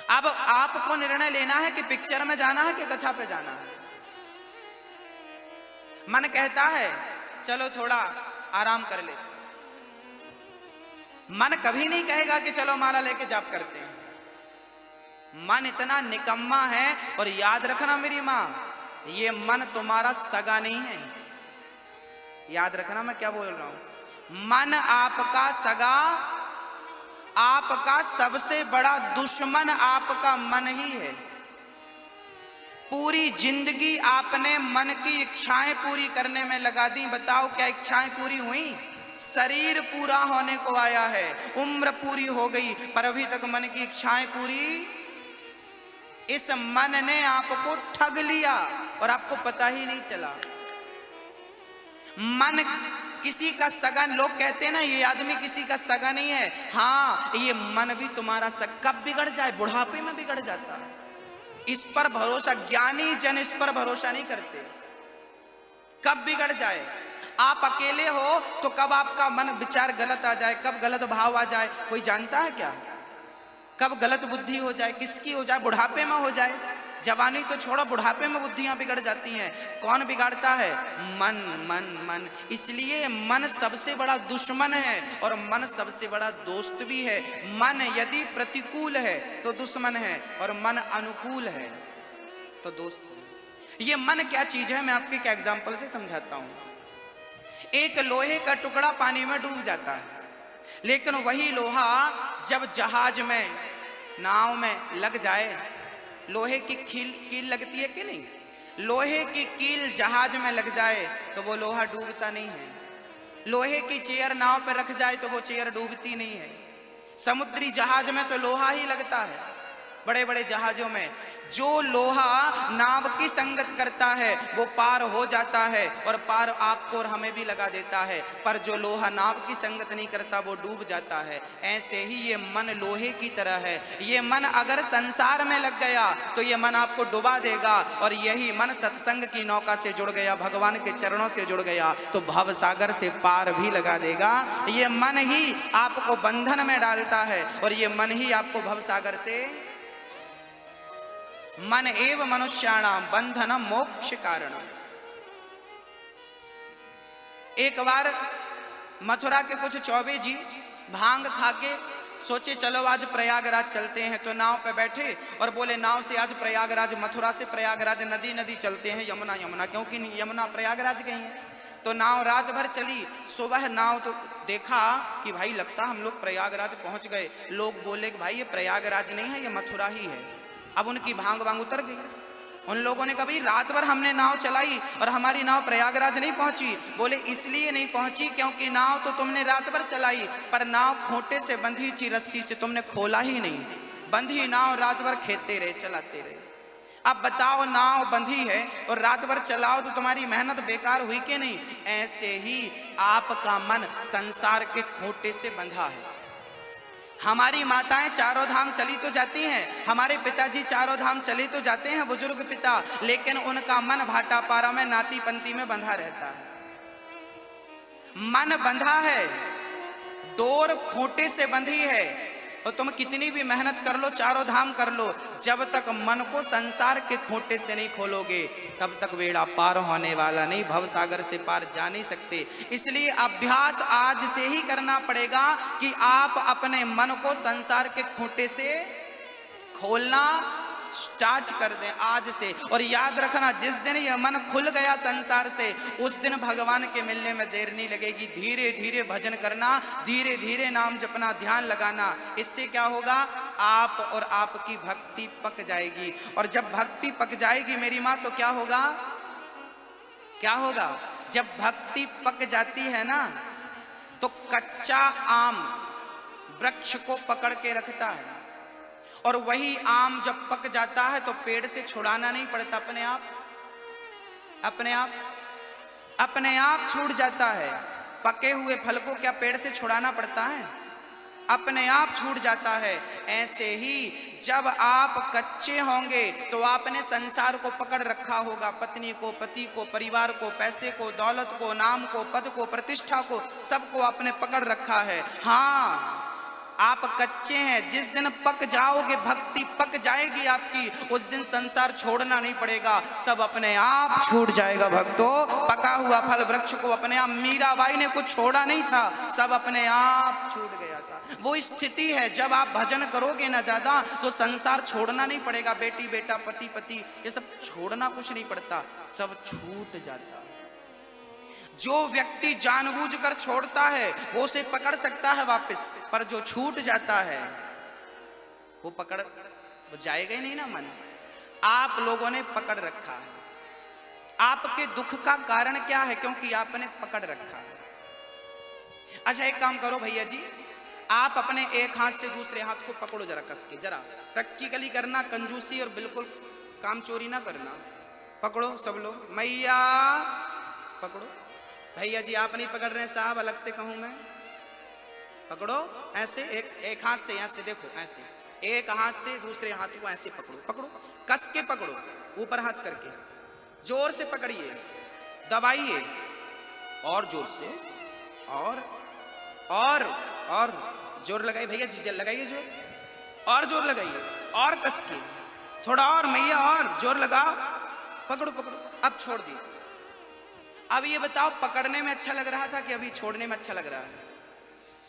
अब आपको निर्णय लेना है कि पिक्चर में जाना है कि कथा पे जाना है। मन कहता है चलो थोड़ा आराम कर ले, मन कभी नहीं कहेगा कि चलो माला लेके जाप करते हैं। मन इतना निकम्मा है, और याद रखना मेरी माँ, ये मन तुम्हारा सगा नहीं है। याद रखना मैं क्या बोल रहा हूं। मन आपका सगा, आपका सबसे बड़ा दुश्मन आपका मन ही है। पूरी जिंदगी आपने मन की इच्छाएं पूरी करने में लगा दी, बताओ क्या इच्छाएं पूरी हुई? शरीर पूरा होने को आया है, उम्र पूरी हो गई, पर अभी तक मन की इच्छाएं पूरी। इस मन ने आपको ठग लिया और आपको पता ही नहीं चला। मन किसी का सगा, लोग कहते हैं ना ये आदमी किसी का सगा नहीं है। हाँ, ये मन भी तुम्हारा सगा। कब बिगड़ जाए? बुढ़ापे में बिगड़ जाता है। इस पर भरोसा, ज्ञानी जन इस पर भरोसा नहीं करते। कब बिगड़ जाए? आप अकेले हो तो कब आपका मन विचार गलत आ जाए, कब गलत भाव आ जाए, कोई जानता है क्या? कब गलत बुद्धि हो जाए, किसकी हो जाए? बुढ़ापे में हो जाए। जवानी तो छोड़ो, बुढ़ापे में बुद्धियां बिगड़ जाती हैं। कौन बिगाड़ता है? मन मन मन। इसलिए मन सबसे बड़ा दुश्मन है और मन सबसे बड़ा दोस्त भी है। मन यदि प्रतिकूल है तो दुश्मन है, और मन अनुकूल है तो दोस्त है। ये मन क्या चीज है, मैं आपके एक एग्जाम्पल से समझाता हूं। एक लोहे का टुकड़ा पानी में डूब जाता है, लेकिन वही लोहा जब जहाज में, नाव में लग जाए, लोहे की कील लगती है कि नहीं? लोहे की कील जहाज में लग जाए तो वो लोहा डूबता नहीं है। लोहे की चेयर नाव पर रख जाए तो वो चेयर डूबती नहीं है। समुद्री जहाज में तो लोहा ही लगता है। बड़े बड़े जहाजों में जो लोहा नाव की संगत करता है वो पार हो जाता है, और पार आपको और हमें भी लगा देता है, पर जो लोहा नाव की संगत नहीं करता वो डूब जाता है। ऐसे ही ये मन लोहे की तरह है। ये मन अगर संसार में लग गया तो ये मन आपको डुबा देगा, और यही मन सत्संग की नौका से जुड़ गया, भगवान के चरणों से जुड़ गया तो भव सागर से पार भी लगा देगा। ये मन ही आपको बंधन में डालता है, और ये मन ही आपको भव सागर से, मन एव मनुष्याणाम बंधनम मोक्ष कारणम। एक बार मथुरा के कुछ चौबे जी भांग खा के सोचे चलो आज प्रयागराज चलते हैं, तो नाव पे बैठे और बोले नाव से आज प्रयागराज, मथुरा से प्रयागराज नदी नदी चलते हैं, यमुना यमुना, क्योंकि यमुना प्रयागराज गई है। तो नाव रात भर चली। सुबह नाव तो देखा कि भाई लगता हम लोग प्रयागराज पहुंच गए। लोग बोले कि भाई ये प्रयागराज नहीं है, ये मथुरा ही है। अब उनकी भांग वांग उतर गई। उन लोगों ने कहा भाई रात भर हमने नाव चलाई और हमारी नाव प्रयागराज नहीं पहुंची। बोले इसलिए नहीं पहुंची क्योंकि नाव तो तुमने रात भर चलाई, पर नाव खोटे से बंधी थी, रस्सी से तुमने खोला ही नहीं। बंधी नाव रात भर खेते रहे, चलाते रहे। अब बताओ, नाव बंधी है और रात भर चलाओ तो तुम्हारी मेहनत बेकार हुई कि नहीं? ऐसे ही आपका मन संसार के खोटे से बंधा है। हमारी माताएं चारों धाम चली तो जाती हैं, हमारे पिताजी चारों धाम चले तो जाते हैं, बुजुर्ग पिता, लेकिन उनका मन भाटापारा में नाती पंती में बंधा रहता है। मन बंधा है, डोर खूंटे से बंधी है, और तुम कितनी भी मेहनत कर लो, चारों धाम कर लो, जब तक मन को संसार के खूंटे से नहीं खोलोगे तब तक बेड़ा पार होने वाला नहीं, भव सागर से पार जा नहीं सकते। इसलिए अभ्यास आज से ही करना पड़ेगा कि आप अपने मन को संसार के खूंटे से खोलना स्टार्ट कर दें आज से। और याद रखना, जिस दिन यह मन खुल गया संसार से, उस दिन भगवान के मिलने में देर नहीं लगेगी। धीरे धीरे भजन करना, धीरे धीरे नाम जपना, ध्यान लगाना। इससे क्या होगा, आप और आपकी भक्ति पक जाएगी। और जब भक्ति पक जाएगी मेरी माँ, तो क्या होगा, क्या होगा, जब भक्ति पक जाती है ना, तो कच्चा आम वृक्ष को पकड़ के रखता है, और वही आम जब पक जाता है तो पेड़ से छुड़ाना नहीं पड़ता, अपने आप अपने आप अपने आप छूट जाता है। पके हुए फल को क्या पेड़ से छुड़ाना पड़ता है, अपने आप छूट जाता है। ऐसे ही जब आप कच्चे होंगे तो आपने संसार को पकड़ रखा होगा, पत्नी को, पति को, परिवार को, पैसे को, दौलत को, नाम को, पद को, प्रतिष्ठा को, सबको आपने पकड़ रखा है। हाँ, आप कच्चे हैं, जिस दिन पक जाओगे, भक्ति पक जाएगी आपकी, उस दिन संसार छोड़ना नहीं पड़ेगा, सब अपने आप छूट जाएगा। भक्तों, पका हुआ फल वृक्ष को अपने आप, मीराबाई ने कुछ छोड़ा नहीं था, सब अपने आप छूट गया था। वो स्थिति है, जब आप भजन करोगे ना ज्यादा, तो संसार छोड़ना नहीं पड़ेगा। बेटी बेटा, पति पति, ये सब छोड़ना कुछ नहीं पड़ता, सब छूट जाता। जो व्यक्ति जानबूझकर छोड़ता है वो उसे पकड़ सकता है वापस, पर जो छूट जाता है वो पकड़, वो जाएगा ही नहीं ना मन। आप लोगों ने पकड़ रखा है। आपके दुख का कारण क्या है, क्योंकि आपने पकड़ रखा है। अच्छा, एक काम करो भैया जी, आप अपने एक हाथ से दूसरे हाथ को पकड़ो जरा कस के, जरा प्रैक्टिकली करना, कंजूसी और बिल्कुल काम चोरी ना करना। पकड़ो सब लोग, मैया पकड़ो। भैया जी आप नहीं पकड़ रहे साहब, अलग से कहूं मैं, पकड़ो ऐसे, एक हाथ से, यहाँ से देखो, ऐसे एक हाथ से दूसरे हाथ को ऐसे पकड़ो, पकड़ो, कस के पकड़ो, ऊपर हाथ करके जोर से पकड़िए, दबाइए और जोर से, और जोर लगाइए भैया जी, लगाइए जोर, और जोर लगाइए, और कस के, थोड़ा और मैया, और जोर लगाओ, पकड़ो पकड़ो। अब छोड़ दिए। अब ये बताओ, पकड़ने में अच्छा लग रहा था कि अभी छोड़ने में अच्छा लग रहा है?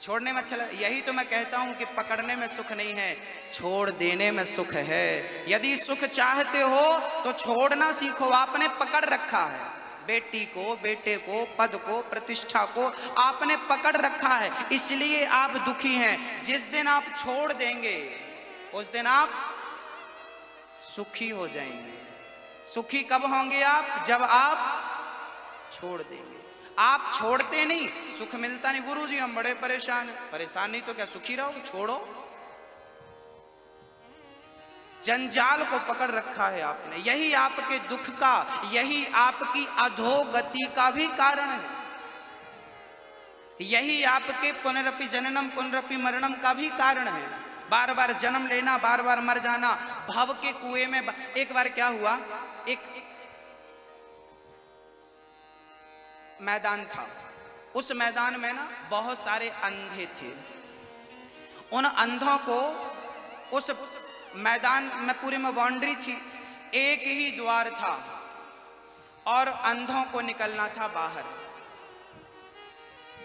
छोड़ने में अच्छा लग। यही तो मैं कहता हूं कि पकड़ने में सुख नहीं है, छोड़ देने में सुख है। यदि सुख चाहते हो तो छोड़ना सीखो। आपने पकड़ रखा है, बेटी को, बेटे को, पद को, प्रतिष्ठा को आपने पकड़ रखा है, इसलिए आप दुखी हैं। जिस दिन आप छोड़ देंगे उस दिन आप सुखी हो जाएंगे। सुखी कब होंगे आप? जब आप छोड़ देंगे। आप छोड़ते नहीं, सुख मिलता नहीं। गुरुजी हम बड़े परेशान हैं। परेशान नहीं तो क्या सुखी रहो? छोड़ो। जंजाल को पकड़ रखा है आपने, यही आपके दुख का, यही आपकी अधोगति का भी कारण है, यही आपके पुनरपि जननम पुनरपि मरणम का भी कारण है। बार बार जन्म लेना, बार बार मर जाना, भव के कुएं में। एक बार क्या हुआ, एक मैदान था, उस मैदान में ना बहुत सारे अंधे थे। उन अंधों को उस मैदान में पूरे में बाउंड्री थी, एक ही द्वार था और अंधों को निकलना था बाहर।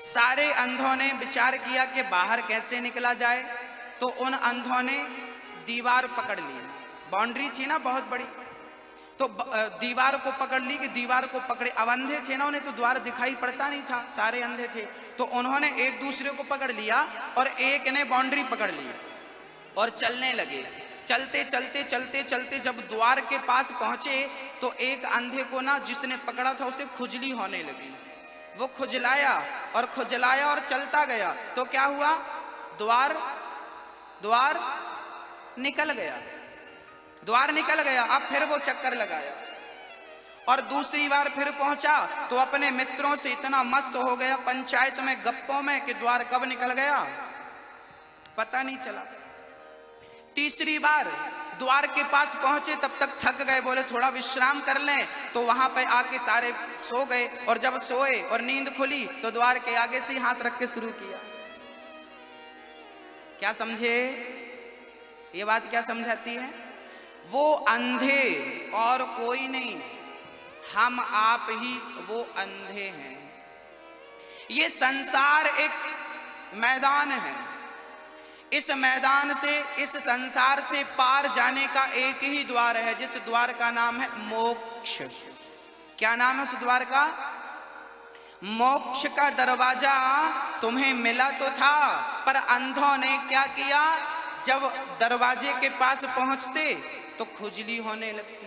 सारे अंधों ने विचार किया कि बाहर कैसे निकला जाए, तो उन अंधों ने दीवार पकड़ ली। बाउंड्री थी ना बहुत बड़ी, तो दीवार को पकड़ ली कि दीवार को पकड़े। अब अंधे थे ना, उन्हें तो द्वार दिखाई पड़ता नहीं था, सारे अंधे थे, तो उन्होंने एक दूसरे को पकड़ लिया और एक ने बाउंड्री पकड़ ली और चलने लगे। चलते चलते चलते चलते जब द्वार के पास पहुंचे तो एक अंधे को ना, जिसने पकड़ा था, उसे खुजली होने लगी। वो खुजलाया और चलता गया, तो क्या हुआ, द्वार निकल गया। द्वार निकल गया। अब फिर वो चक्कर लगाया और दूसरी बार फिर पहुंचा तो अपने मित्रों से इतना मस्त हो गया पंचायत में, गप्पों में, कि द्वार कब निकल गया पता नहीं चला। तीसरी बार द्वार के पास पहुंचे, तब तक थक गए, बोले थोड़ा विश्राम कर लें, तो वहां पे आके सारे सो गए। और जब सोए और नींद खुली तो द्वार के आगे से हाथ रख के शुरू किया। क्या समझे? ये बात क्या समझाती है? वो अंधे और कोई नहीं, हम आप ही वो अंधे हैं। ये संसार एक मैदान है, इस मैदान से, इस संसार से पार जाने का एक ही द्वार है, जिस द्वार का नाम है मोक्ष। क्या नाम है उस द्वार का? मोक्ष का दरवाजा तुम्हें मिला तो था, पर अंधों ने क्या किया, जब दरवाजे के पास पहुंचते तो खुजली होने लगती।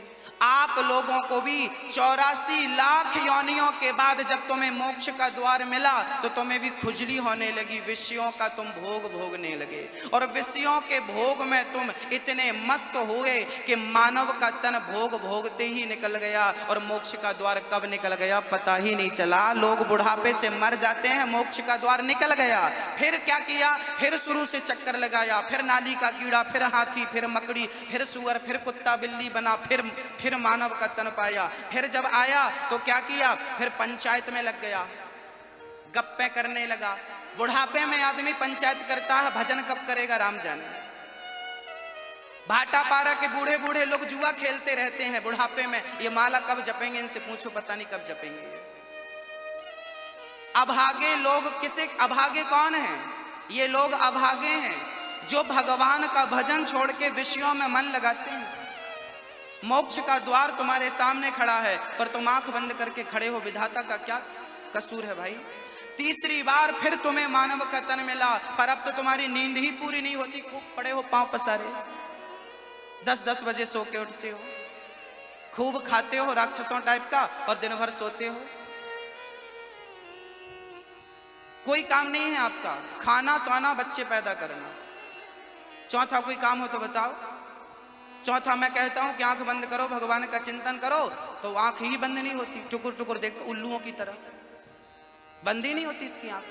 आप लोगों को भी 84 लाख योनियों के बाद जब तुम्हें मोक्ष का द्वार मिला तो तुम्हें भी खुजली होने लगी, विषयों का तुम भोग भोगने लगे, और विषयों के भोग में तुम इतने मस्त हुए कि मानव का तन भोग भोगते ही निकल गया, और मोक्ष का द्वार कब निकल गया पता ही नहीं चला। लोग बुढ़ापे से मर जाते हैं, मोक्ष का द्वार निकल गया। फिर क्या किया, फिर शुरू से चक्कर लगाया, फिर नाली का कीड़ा, फिर हाथी, फिर मकड़ी, फिर सुअर, फिर कुत्ता बिल्ली बना, फिर मानव का तन पाया। फिर जब आया तो क्या किया, फिर पंचायत में लग गया, गप्पे करने लगा। बुढ़ापे में आदमी पंचायत करता है, भजन कब करेगा राम जाने। भाटा पारा के बूढ़े बूढ़े लोग जुआ खेलते रहते हैं बुढ़ापे में, ये माला कब जपेंगे, इनसे पूछो, पता नहीं कब जपेंगे। अभागे लोग, किसे अभागे कौन है? ये लोग अभागे हैं जो भगवान का भजन छोड़ के विषयों में मन लगाते हैं। मोक्ष का द्वार तुम्हारे सामने खड़ा है, पर तुम आंख बंद करके खड़े हो, विधाता का क्या कसूर है भाई? तीसरी बार फिर तुम्हें मानव का तन मिला, पर अब तो तुम्हारी नींद ही पूरी नहीं होती, खूब पड़े हो पांव पसारे, 10-10 बजे सो के उठते हो, खूब खाते हो राक्षसों टाइप का, और दिन भर सोते हो। कोई काम नहीं है आपका, खाना सोना बच्चे पैदा करना। चौथा कोई काम हो तो बताओ। चौथा मैं कहता हूं कि आंख बंद करो, भगवान का चिंतन करो, तो आंख ही बंद नहीं होती, टुकुर टुकुर देखते उल्लुओं की तरह, बंद ही नहीं होती इसकी आंख।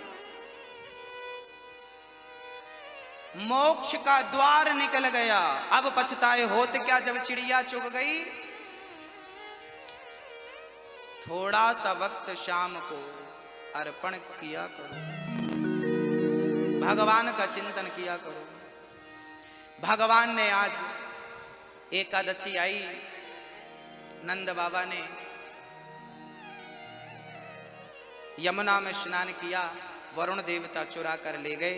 मोक्ष का द्वार निकल गया, अब पछताए होत क्या जब चिड़िया चुग गई। थोड़ा सा वक्त शाम को अर्पण किया करो, भगवान का चिंतन किया करो। भगवान ने आज एकादशी आई, नंद बाबा ने यमुना में स्नान किया, वरुण देवता चुरा कर ले गए।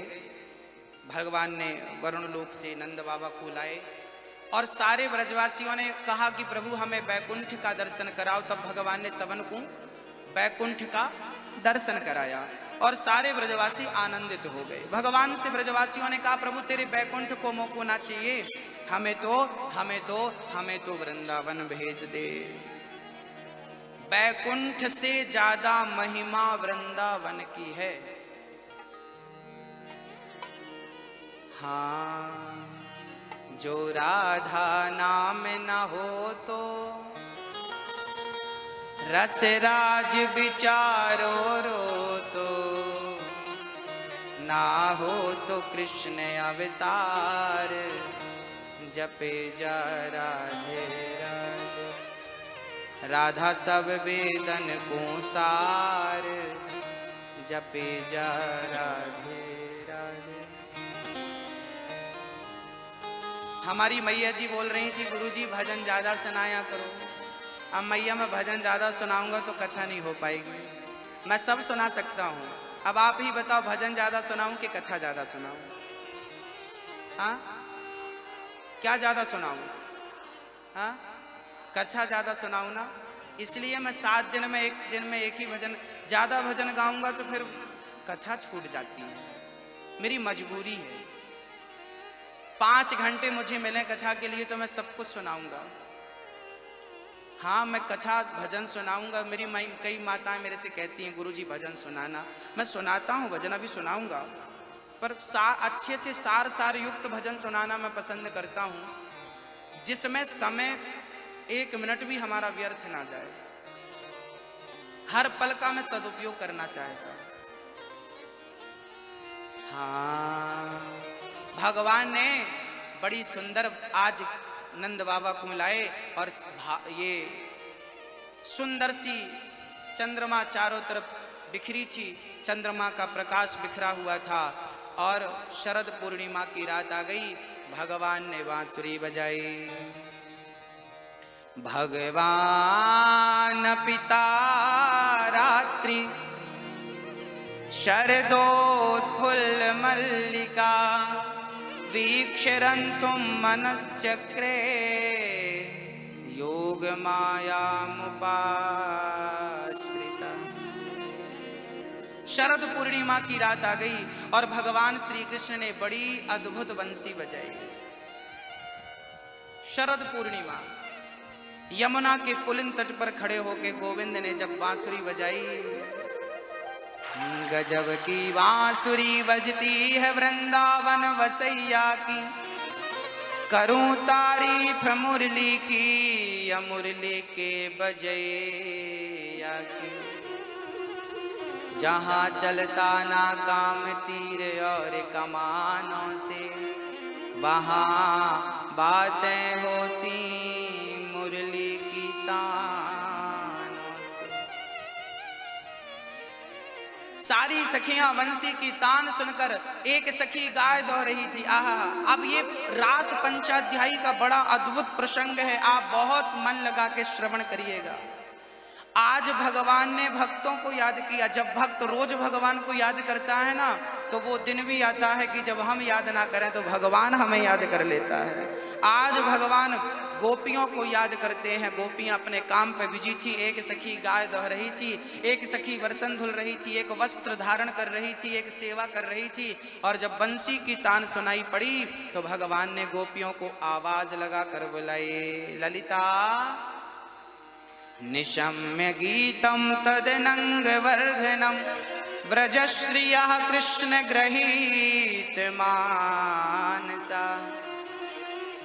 भगवान ने वरुण लोक से नंद बाबा को लाए, और सारे ब्रजवासियों ने कहा कि प्रभु हमें बैकुंठ का दर्शन कराओ। तब भगवान ने सबन को बैकुंठ का दर्शन कराया, और सारे ब्रजवासी आनंदित हो गए। भगवान से ब्रजवासियों ने कहा प्रभु तेरे बैकुंठ को मोको ना चाहिए, हमें तो वृंदावन भेज दे। बैकुंठ से ज्यादा महिमा वृंदावन की है। हाँ, जो राधा नाम न हो तो रस राज विचारो रो तो, ना हो तो कृष्ण अवतार जपे जा राधे राधे। राधा सब वेदन को सार जपे जा राधे राधे। हमारी मैया जी बोल रही थी गुरुजी भजन ज्यादा सुनाया करो। अब मैया मैं भजन ज्यादा सुनाऊंगा तो कथा नहीं हो पाएगी। मैं सब सुना सकता हूँ, अब आप ही बताओ भजन ज्यादा सुनाऊं कि कथा ज्यादा सुनाऊं? हाँ, क्या ज्यादा सुनाऊं? हाँ, कथा ज्यादा सुनाऊं ना। इसलिए मैं 7 दिन में एक ही भजन, ज्यादा भजन गाऊंगा तो फिर कथा छूट जाती है, मेरी मजबूरी है। 5 घंटे मुझे मिले कथा के लिए तो मैं सब कुछ सुनाऊंगा। हाँ, मैं कथा भजन सुनाऊंगा। मेरी कई माताएं मेरे से कहती हैं गुरुजी भजन सुनाना। मैं सुनाता हूँ भजन, अभी सुनाऊंगा, पर अच्छे सार युक्त भजन सुनाना मैं पसंद करता हूँ, जिसमें समय 1 मिनट भी हमारा व्यर्थ ना जाए। हर पल का मैं सदुपयोग करना चाहता हूँ। हाँ, भगवान ने बड़ी सुंदर आज नंद बाबा को लाए, और ये सुंदर सी चंद्रमा चारों तरफ बिखरी थी, चंद्रमा का प्रकाश बिखरा हुआ था। और शरद पूर्णिमा की रात आ गई, भगवान ने बांसुरी बजाई। भगवान पिता रात्रि शरदोत्फुल्ल मल्लिका वीक्षरन्तुं मनश्चक्रे योग मायामुपाश्रिता। शरद पूर्णिमा की रात आ गई और भगवान श्री कृष्ण ने बड़ी अद्भुत बंसी बजाई। शरद पूर्णिमा, यमुना के पुलिन तट पर खड़े होकर गोविंद ने जब बांसुरी बजाई, गजब की बांसुरी बजती है वृंदावन वसैया की, करूं तारीफ मुरली की, या मुरली के बजैया की। जहाँ चलता ना काम तीर और कमानों से, वहाँ बातें होती मुरली की तानों से। सारी सखियां बंसी की तान सुनकर, एक सखी गाय दो रही थी। आहा, अब ये रास पंचाध्यायी का बड़ा अद्भुत प्रसंग है, आप बहुत मन लगा के श्रवण करिएगा। आज भगवान ने भक्तों को याद किया। जब भक्त रोज भगवान को याद करता है ना, तो वो दिन भी आता है कि जब हम याद ना करें तो भगवान हमें याद कर लेता है। आज भगवान गोपियों को याद करते हैं। गोपियां अपने काम पे बिजी थी। एक सखी गाय दह रही थी, एक सखी बर्तन धुल रही थी, एक वस्त्र धारण कर रही थी, एक सेवा कर रही थी। और जब बंसी की तान सुनाई पड़ी तो भगवान ने गोपियों को आवाज लगा कर बुलाई, ललिता निशम्य गीतम तदनंग वर्धनम व्रजश्रियः कृष्ण गृहीत मानसा।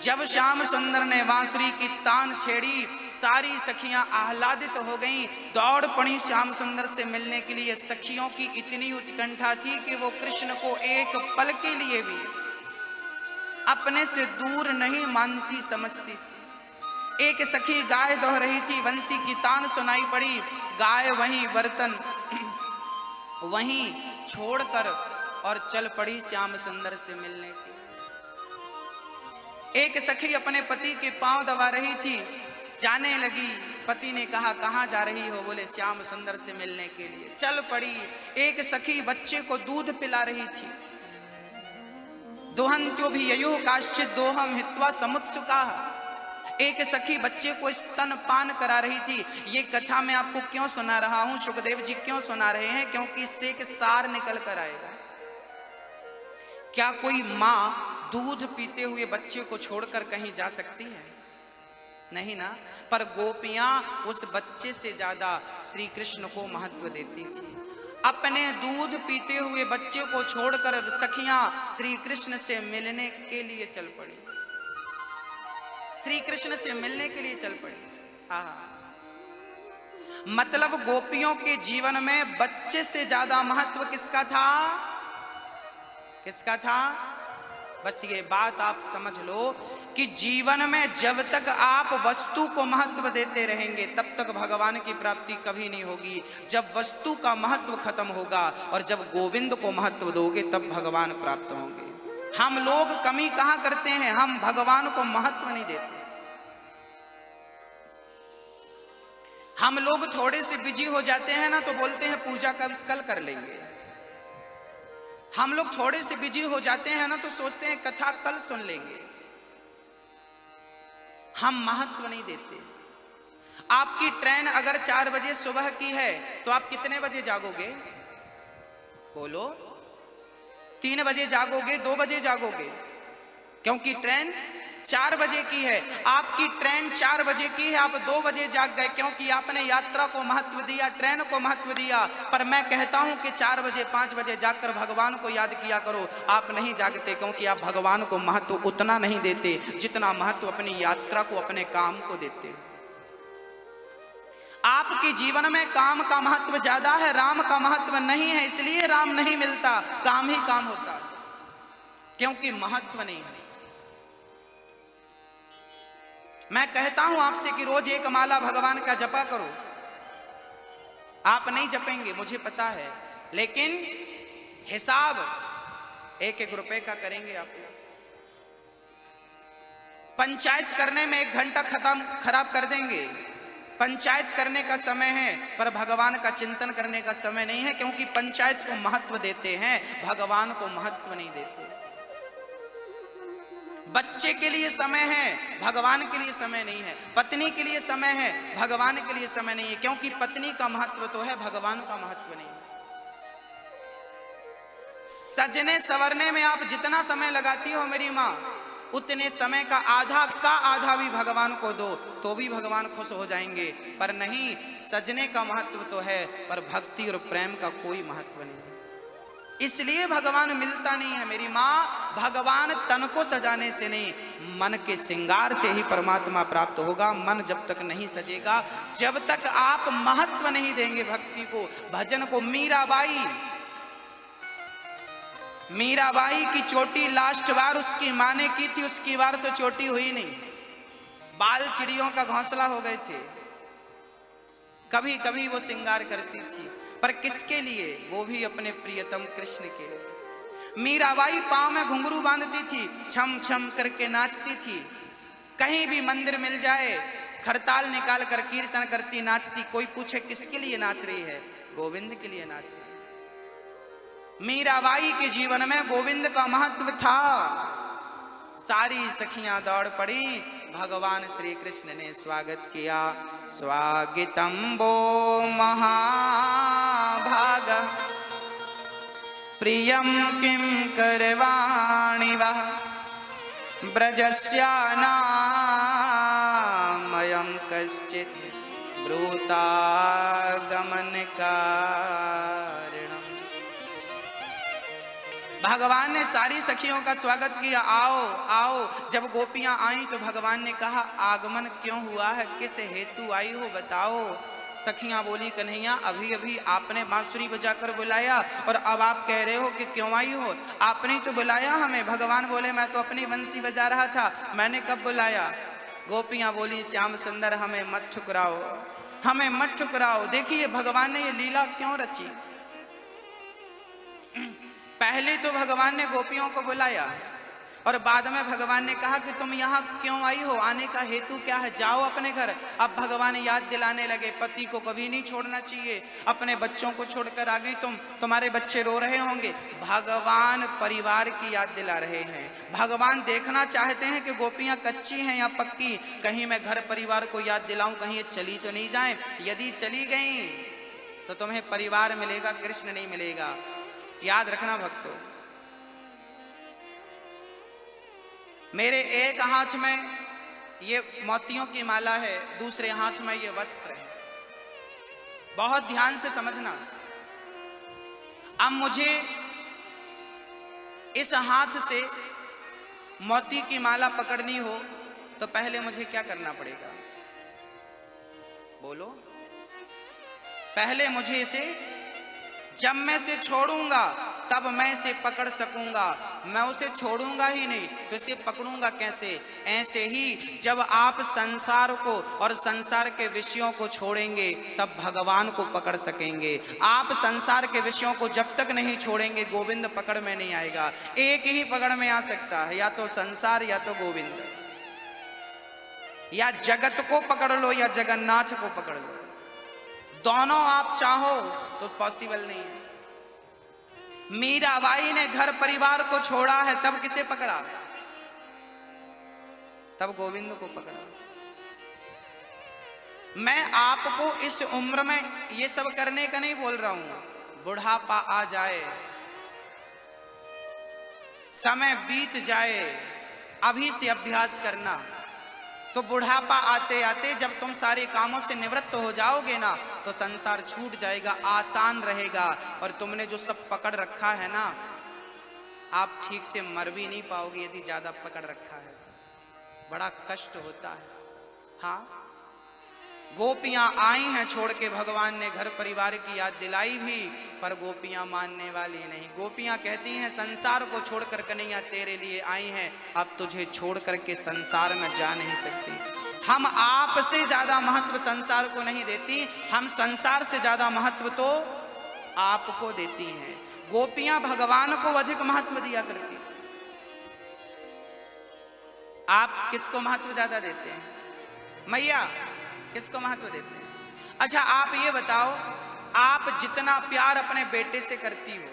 जब श्याम सुंदर ने बांसुरी की तान छेड़ी, सारी सखियां आह्लादित हो गईं, दौड़ पड़ी श्याम सुंदर से मिलने के लिए। सखियों की इतनी उत्कंठा थी कि वो कृष्ण को एक पल के लिए भी अपने से दूर नहीं मानती समझती थी। एक सखी गाय दोह रही थी, बंसी की तान सुनाई पड़ी, गाय वहीं बर्तन वहीं छोड़कर और चल पड़ी श्याम सुंदर से मिलने के। एक सखी अपने पति के पांव दबा रही थी, जाने लगी। पति ने कहा, कहाँ जा रही हो? बोले श्याम सुंदर से मिलने के लिए। चल पड़ी। एक सखी बच्चे को दूध पिला रही थी। दोहंत्यो भी ययो काश्चित दोहम हित्वा समुत्सुका। एक सखी बच्चे को स्तन पान करा रही थी। ये कथा मैं आपको क्यों सुना रहा हूं, सुखदेव जी क्यों सुना रहे हैं? क्योंकि इससे एक सार निकल कर आएगा। क्या कोई माँ दूध पीते हुए बच्चे को छोड़कर कहीं जा सकती है? नहीं ना। पर गोपियां उस बच्चे से ज्यादा श्री कृष्ण को महत्व देती थी। अपने दूध पीते हुए बच्चे को छोड़कर सखियां श्री कृष्ण से मिलने के लिए चल पड़ी। श्री कृष्ण से मिलने के लिए चल पड़ी। मतलब गोपियों के जीवन में बच्चे से ज्यादा महत्व किसका था? किसका था? बस ये बात आप समझ लो कि जीवन में जब तक आप वस्तु को महत्व देते रहेंगे तब तक भगवान की प्राप्ति कभी नहीं होगी। जब वस्तु का महत्व खत्म होगा और जब गोविंद को महत्व दोगे तब भगवान प्राप्त होंगे। हम लोग कमी कहां करते हैं? हम भगवान को महत्व नहीं देते। हम लोग थोड़े से बिजी हो जाते हैं ना तो बोलते हैं पूजा कल कर लेंगे। हम लोग थोड़े से बिजी हो जाते हैं ना तो सोचते हैं कथा कल सुन लेंगे। हम महत्व नहीं देते। आपकी ट्रेन अगर 4 बजे सुबह की है तो आप कितने बजे जागोगे? बोलो। 3 बजे जागोगे? 2 बजे जागोगे? क्योंकि ट्रेन 4 बजे की है। आपकी ट्रेन 4 बजे की है, आप 2 बजे जाग गए क्योंकि आपने यात्रा को महत्व दिया, ट्रेन को महत्व दिया। पर मैं कहता हूं कि 4 बजे 5 बजे जागकर भगवान को याद किया करो। आप नहीं जागते क्योंकि आप भगवान को महत्व उतना नहीं देते जितना महत्व अपनी यात्रा को, अपने काम को देते। आपके जीवन में काम का महत्व ज्यादा है, राम का महत्व नहीं है। इसलिए राम नहीं मिलता, काम ही काम होता, क्योंकि महत्व नहीं है। मैं कहता हूं आपसे कि रोज 1 माला भगवान का जपा करो। आप नहीं जपेंगे मुझे पता है, लेकिन हिसाब 1-1 रुपए का करेंगे आप लोग। पंचायत करने में 1 घंटा खराब कर देंगे। पंचायत करने का समय है, पर भगवान का चिंतन करने का समय नहीं है, क्योंकि पंचायत को महत्व देते हैं, भगवान को महत्व नहीं देते। बच्चे के लिए समय है, भगवान के लिए समय नहीं है। पत्नी के लिए समय है, भगवान के लिए समय नहीं है, क्योंकि पत्नी का महत्व तो है, भगवान का महत्व नहीं है। सजने संवरने में आप जितना समय लगाती हो मेरी माँ, उतने समय का आधा भी भगवान को दो तो भी भगवान खुश हो जाएंगे। पर नहीं, सजने का महत्व तो है, पर भक्ति और प्रेम का कोई महत्व नहीं है। इसलिए भगवान मिलता नहीं है मेरी माँ। भगवान तन को सजाने से नहीं, मन के श्रृंगार से ही परमात्मा प्राप्त होगा। मन जब तक नहीं सजेगा, जब तक आप महत्व नहीं देंगे भक्ति को, भजन को। मीराबाई की चोटी लास्ट बार उसकी माँ ने की थी, उसकी बार तो चोटी हुई नहीं, बाल चिड़ियों का घोंसला हो गए थे। कभी कभी वो श्रृंगार करती थी, पर किसके लिए? वो भी अपने प्रियतम कृष्ण के लिए। मीराबाई पांव में घुंघरू बांधती थी, छम छम करके नाचती थी। कहीं भी मंदिर मिल जाए, खरताल निकाल कर कीर्तन करती, नाचती। कोई पूछे किसके लिए नाच रही है? गोविंद के लिए नाच रही है। मीराबाई के जीवन में गोविंद का महत्व था। सारी सखियां दौड़ पड़ी, भगवान श्री कृष्ण ने स्वागत किया। स्वागतम वो महाभाग प्रियम किम करवाणि वः ब्रजस्यानामयं कश्चित् ब्रूतागमन कारणम्। भगवान ने सारी सखियों का स्वागत किया। आओ आओ। जब गोपियां आई तो भगवान ने कहा, आगमन क्यों हुआ है, किस हेतु आई हो, बताओ। सखियां बोली, कन्हैया अभी अभी आपने बांसुरी बजाकर बुलाया और अब आप कह रहे हो कि क्यों आई हो? आपने तो बुलाया हमें। भगवान बोले, मैं तो अपनी बंसी बजा रहा था, मैंने कब बुलाया? गोपियां बोली, श्याम सुंदर हमें मत ठुकराओ, हमें मत ठुकराओ। देखिए भगवान ने ये लीला क्यों रची। पहले तो भगवान ने गोपियों को बुलाया और बाद में भगवान ने कहा कि तुम यहाँ क्यों आई हो, आने का हेतु क्या है, जाओ अपने घर। अब भगवान याद दिलाने लगे, पति को कभी नहीं छोड़ना चाहिए। अपने बच्चों को छोड़कर आ गई तुम, तुम्हारे बच्चे रो रहे होंगे। भगवान परिवार की याद दिला रहे हैं। भगवान देखना चाहते हैं कि गोपियाँ कच्ची हैं या पक्की। कहीं मैं घर परिवार को याद दिलाऊं, कहीं ये चली तो नहीं जाए। यदि चली गई तो तुम्हें परिवार मिलेगा, कृष्ण नहीं मिलेगा। याद रखना भक्तों। मेरे एक हाथ में ये मोतियों की माला है, दूसरे हाथ में ये वस्त्र है। बहुत ध्यान से समझना। अब मुझे इस हाथ से मोती की माला पकड़नी हो तो पहले मुझे क्या करना पड़ेगा? बोलो। पहले मुझे इसे, जब मैं इसे छोड़ूंगा तब मैं इसे पकड़ सकूंगा। मैं उसे छोड़ूंगा ही नहीं तो इसे पकड़ूंगा कैसे? ऐसे ही जब आप संसार को और संसार के विषयों को छोड़ेंगे तब भगवान को पकड़ सकेंगे। आप संसार के विषयों को जब तक नहीं छोड़ेंगे, गोविंद पकड़ में नहीं आएगा। एक ही पकड़ में आ सकता है, या तो संसार या तो गोविंद। या जगत को पकड़ लो या जगन्नाथ को पकड़ लो। दोनों आप चाहो तो पॉसिबल नहीं है। मीराबाई ने घर परिवार को छोड़ा है, तब किसे पकड़ा? तब गोविंद को पकड़ा। मैं आपको इस उम्र में ये सब करने का नहीं बोल रहा हूं। बुढ़ापा आ जाए, समय बीत जाए, अभी से अभ्यास करना। तो बुढ़ापा आते आते जब तुम सारे कामों से निवृत्त हो जाओगे ना, तो संसार छूट जाएगा, आसान रहेगा। और तुमने जो सब पकड़ रखा है ना, आप ठीक से मर भी नहीं पाओगे यदि ज्यादा पकड़ रखा है। बड़ा कष्ट होता है। हाँ, गोपियां आई हैं छोड़ के, भगवान ने घर परिवार की याद दिलाई भी, पर गोपियां मानने वाली नहीं। गोपियां कहती हैं, संसार को छोड़कर कन्हैया तेरे लिए आई हैं, अब तुझे छोड़ करके संसार में जा नहीं सकती। हम आपसे ज्यादा महत्व संसार को नहीं देती, हम संसार से ज्यादा महत्व तो आपको देती हैं। गोपियां भगवान को अधिक महत्व दिया करती। आप किसको महत्व ज्यादा देते हैं? मैया किसको महत्व देते हैं? अच्छा आप ये बताओ, आप जितना प्यार अपने बेटे से करती हो,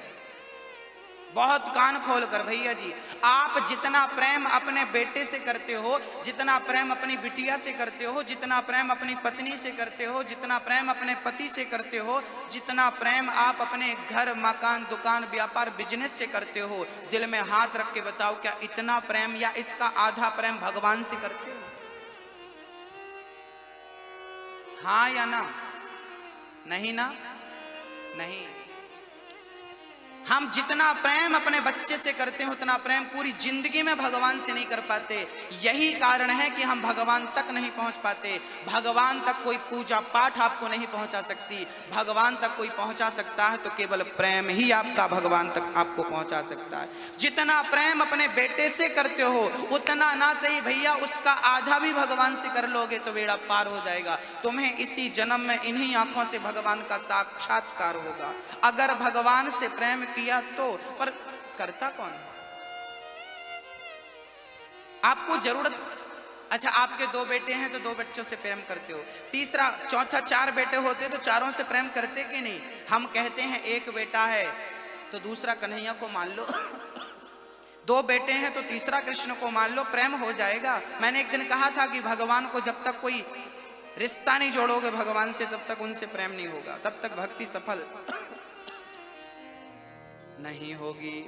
बहुत कान खोल कर भैया जी, आप जितना प्रेम अपने बेटे से करते हो, जितना प्रेम अपनी बिटिया से करते हो, जितना प्रेम अपनी पत्नी से करते हो, जितना प्रेम अपने पति से करते हो, जितना प्रेम आप अपने घर मकान दुकान व्यापार बिजनेस से करते हो, दिल में हाथ रख के बताओ क्या इतना प्रेम या इसका आधा प्रेम भगवान से करते हो? हाँ या ना? नहीं ना? नहीं। हम जितना प्रेम अपने बच्चे से करते हैं उतना प्रेम पूरी जिंदगी में भगवान से नहीं कर पाते। यही कारण है कि हम भगवान तक नहीं पहुंच पाते। भगवान तक कोई पूजा पाठ आपको नहीं पहुंचा सकती। भगवान तक कोई पहुंचा सकता है तो केवल प्रेम ही आपका भगवान तक आपको पहुंचा सकता है। जितना प्रेम अपने बेटे से करते हो उतना ना सही भैया उसका आधा भी भगवान से कर लोगे तो बेड़ा पार हो जाएगा। तुम्हें इसी जन्म में इन्हीं आंखों से भगवान का साक्षात्कार होगा। अगर भगवान से प्रेम किया तो, पर करता कौन? आपको जरूरत, अच्छा आपके 2 बेटे हैं तो 2 बच्चों से प्रेम करते हो, तीसरा चौथा 4 बेटे होते तो 4 से प्रेम करते कि नहीं? हम कहते हैं एक बेटा है तो दूसरा कन्हैया को मान लो 2 बेटे हैं तो तीसरा कृष्ण को मान लो, प्रेम हो जाएगा। मैंने एक दिन कहा था कि भगवान को जब तक कोई रिश्ता नहीं जोड़ोगे भगवान से तब तक उनसे प्रेम नहीं होगा, तब तक भक्ति सफल नहीं होगी।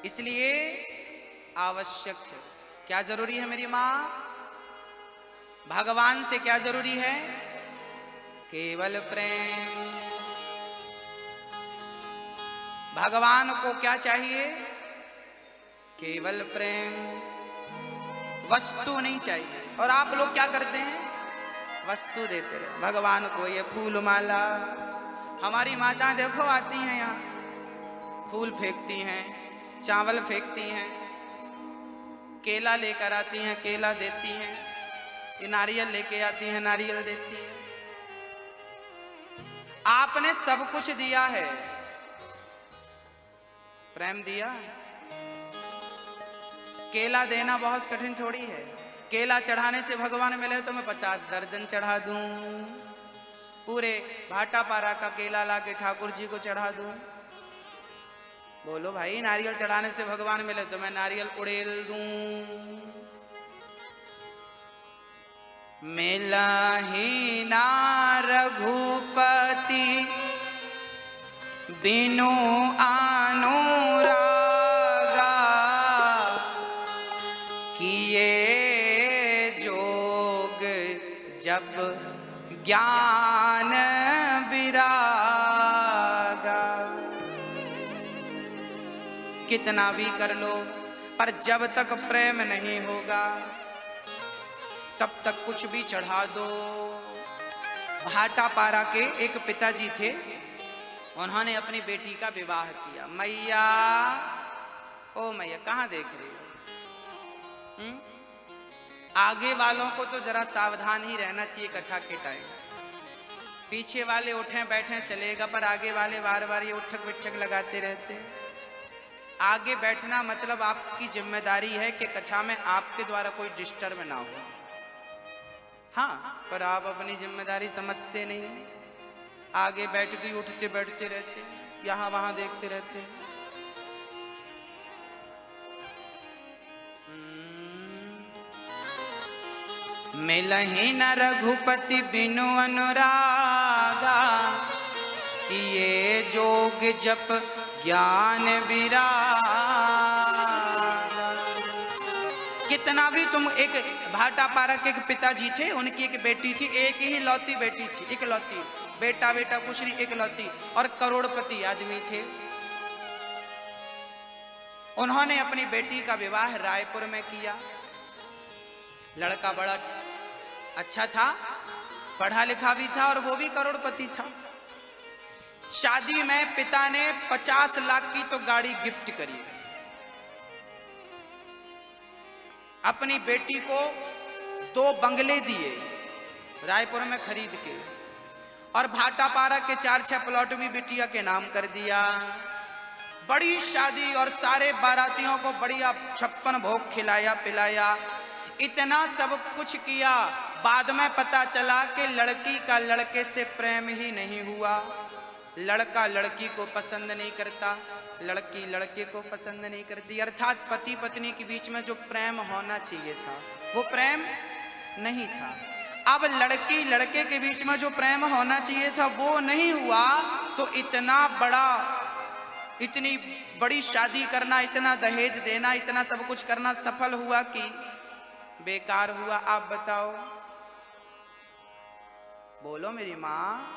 इसलिए आवश्यक है, क्या जरूरी है मेरी मां? भगवान से क्या जरूरी है? केवल प्रेम। भगवान को क्या चाहिए? केवल प्रेम, वस्तु नहीं चाहिए। और आप लोग क्या करते हैं? वस्तु देते रहे भगवान को, ये फूल माला। हमारी माता देखो आती हैं यहाँ, फूल फेंकती हैं, चावल फेंकती हैं, केला लेकर आती हैं, केला देती हैं, ये नारियल लेके आती हैं, नारियल देती हैं। आपने सब कुछ दिया है, प्रेम दिया। केला देना बहुत कठिन थोड़ी है। केला चढ़ाने से भगवान मिले तो मैं 50 दर्जन चढ़ा दूं, पूरे भाटा पारा का केला ला के ठाकुर जी को चढ़ा दूं। बोलो भाई, नारियल चढ़ाने से भगवान मिले तो मैं नारियल उड़ेल दूं। मिला ही ना रघुपति बिनु अनुरागा, किए जोग जब ज्ञान विरागा। कितना भी कर लो पर जब तक प्रेम नहीं होगा तब तक कुछ भी चढ़ा दो। भाटा पारा के एक पिताजी थे, उन्होंने अपनी बेटी का विवाह किया। मैया, ओ मैया कहाँ देख रही हो? आगे वालों को तो जरा सावधान ही रहना चाहिए कथा के टाइम। पीछे वाले उठे बैठे चलेगा, पर आगे वाले बार बार ये उठक बिठक लगाते रहते। आगे बैठना मतलब आपकी जिम्मेदारी है कि कथा में आपके द्वारा कोई डिस्टर्ब ना हो। हाँ, पर आप अपनी जिम्मेदारी समझते नहीं, आगे बैठ के उठते बैठते रहते, यहाँ वहां देखते रहते। मिलहि न रघुपति बिनु अनुरागा, किए जोग जप ज्ञान विरागा। कितना भी तुम, एक भाटा पारा के एक पिताजी थे, उनकी एक बेटी थी, एक ही लौती बेटी थी, इकलौती, बेटा बेटा कुछ नहीं, इकलौती, और करोड़पति आदमी थे। उन्होंने अपनी बेटी का विवाह रायपुर में किया। लड़का बड़ा अच्छा था, पढ़ा लिखा भी था और वो भी करोड़पति था। शादी में पिता ने 50 लाख की तो गाड़ी गिफ्ट करी। अपनी बेटी को 2 बंगले दिए रायपुर में खरीद के। और भाटापारा के 4-6 प्लॉट भी बिटिया के नाम कर दिया। बड़ी शादी और सारे बारातियों को बढ़िया 56 भोग खिलाया पिलाया, इतना सब कुछ किया। बाद में पता चला कि लड़की का लड़के से प्रेम ही नहीं हुआ, लड़का लड़की को पसंद नहीं करता, लड़की लड़के को पसंद नहीं करती। अर्थात पति पत्नी के बीच में जो प्रेम होना चाहिए था वो प्रेम नहीं था। अब लड़की लड़के के बीच में जो प्रेम होना चाहिए था वो नहीं हुआ, तो इतनी बड़ी शादी करना, इतना दहेज देना, इतना सब कुछ करना सफल हुआ कि बेकार हुआ? आप बताओ, बोलो मेरी माँ।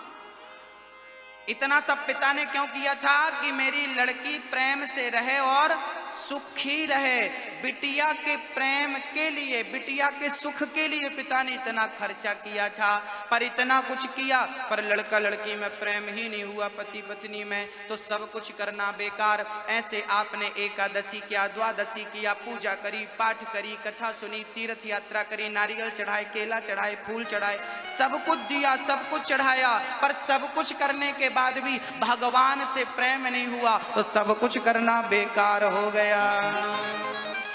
इतना सब पिता ने क्यों किया था कि मेरी लड़की प्रेम से रहे और सुखी रहे। बिटिया के प्रेम के लिए, बिटिया के सुख के लिए पिता ने इतना खर्चा किया था। पर इतना कुछ किया पर लड़का लड़की में प्रेम ही नहीं हुआ, पति पत्नी में, तो सब कुछ करना बेकार। ऐसे आपने एकादशी किया, द्वादशी किया, पूजा करी, पाठ करी, कथा सुनी, तीर्थ यात्रा करी, नारियल चढ़ाए, केला चढ़ाए, फूल चढ़ाए, सब कुछ दिया, सब कुछ चढ़ाया, पर सब कुछ करने के बाद भी भगवान से प्रेम नहीं हुआ तो सब कुछ करना बेकार हो गया।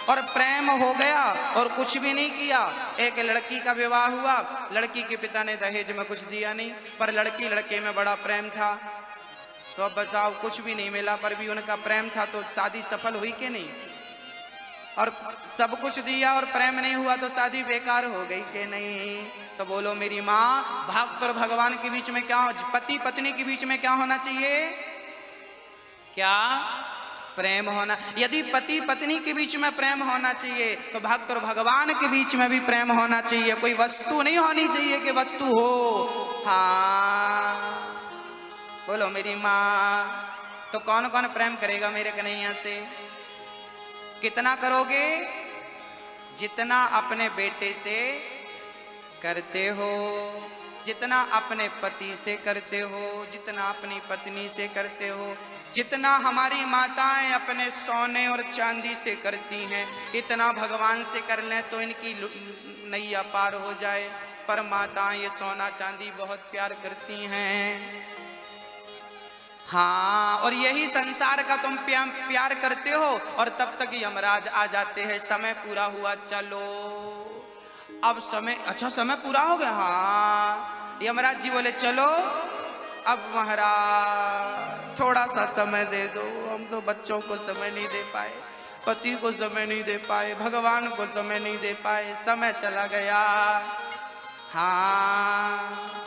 और प्रेम हो गया और कुछ भी नहीं किया। एक लड़की का विवाह हुआ, लड़की के पिता ने दहेज में कुछ दिया नहीं, पर लड़की लड़के में बड़ा प्रेम था। तो अब बताओ, कुछ भी नहीं मिला पर भी उनका प्रेम था, तो शादी सफल हुई कि नहीं? और सब कुछ दिया और प्रेम नहीं हुआ तो शादी बेकार हो गई कि नहीं? तो बोलो मेरी माँ, भक्त और भगवान के बीच में क्या, पति पत्नी के बीच में क्या होना चाहिए? क्या? प्रेम होना। यदि पति पत्नी के बीच में प्रेम होना चाहिए तो भक्त और भगवान के बीच में भी प्रेम होना चाहिए। कोई वस्तु नहीं होनी चाहिए कि वस्तु हो। हाँ, बोलो मेरी माँ। तो कौन कौन प्रेम करेगा मेरे कन्हैया से? कितना करोगे? जितना अपने बेटे से करते हो, जितना अपने पति से करते हो, जितना अपनी पत्नी से करते हो, जितना हमारी माताएं अपने सोने और चांदी से करती हैं, इतना भगवान से कर लें तो इनकी नैया पार हो जाए। पर माताएं ये सोना चांदी बहुत प्यार करती हैं। हाँ, और यही संसार का तुम प्यार करते हो और तब तक यमराज आ जाते हैं, समय पूरा हुआ, चलो अब समय, अच्छा समय पूरा हो गया। हाँ, यमराज जी बोले चलो अब महाराज थोड़ा सा समय दे दो, हम तो बच्चों को समय नहीं दे पाए, पति को समय नहीं दे पाए, भगवान को समय नहीं दे पाए, समय चला गया। हाँ।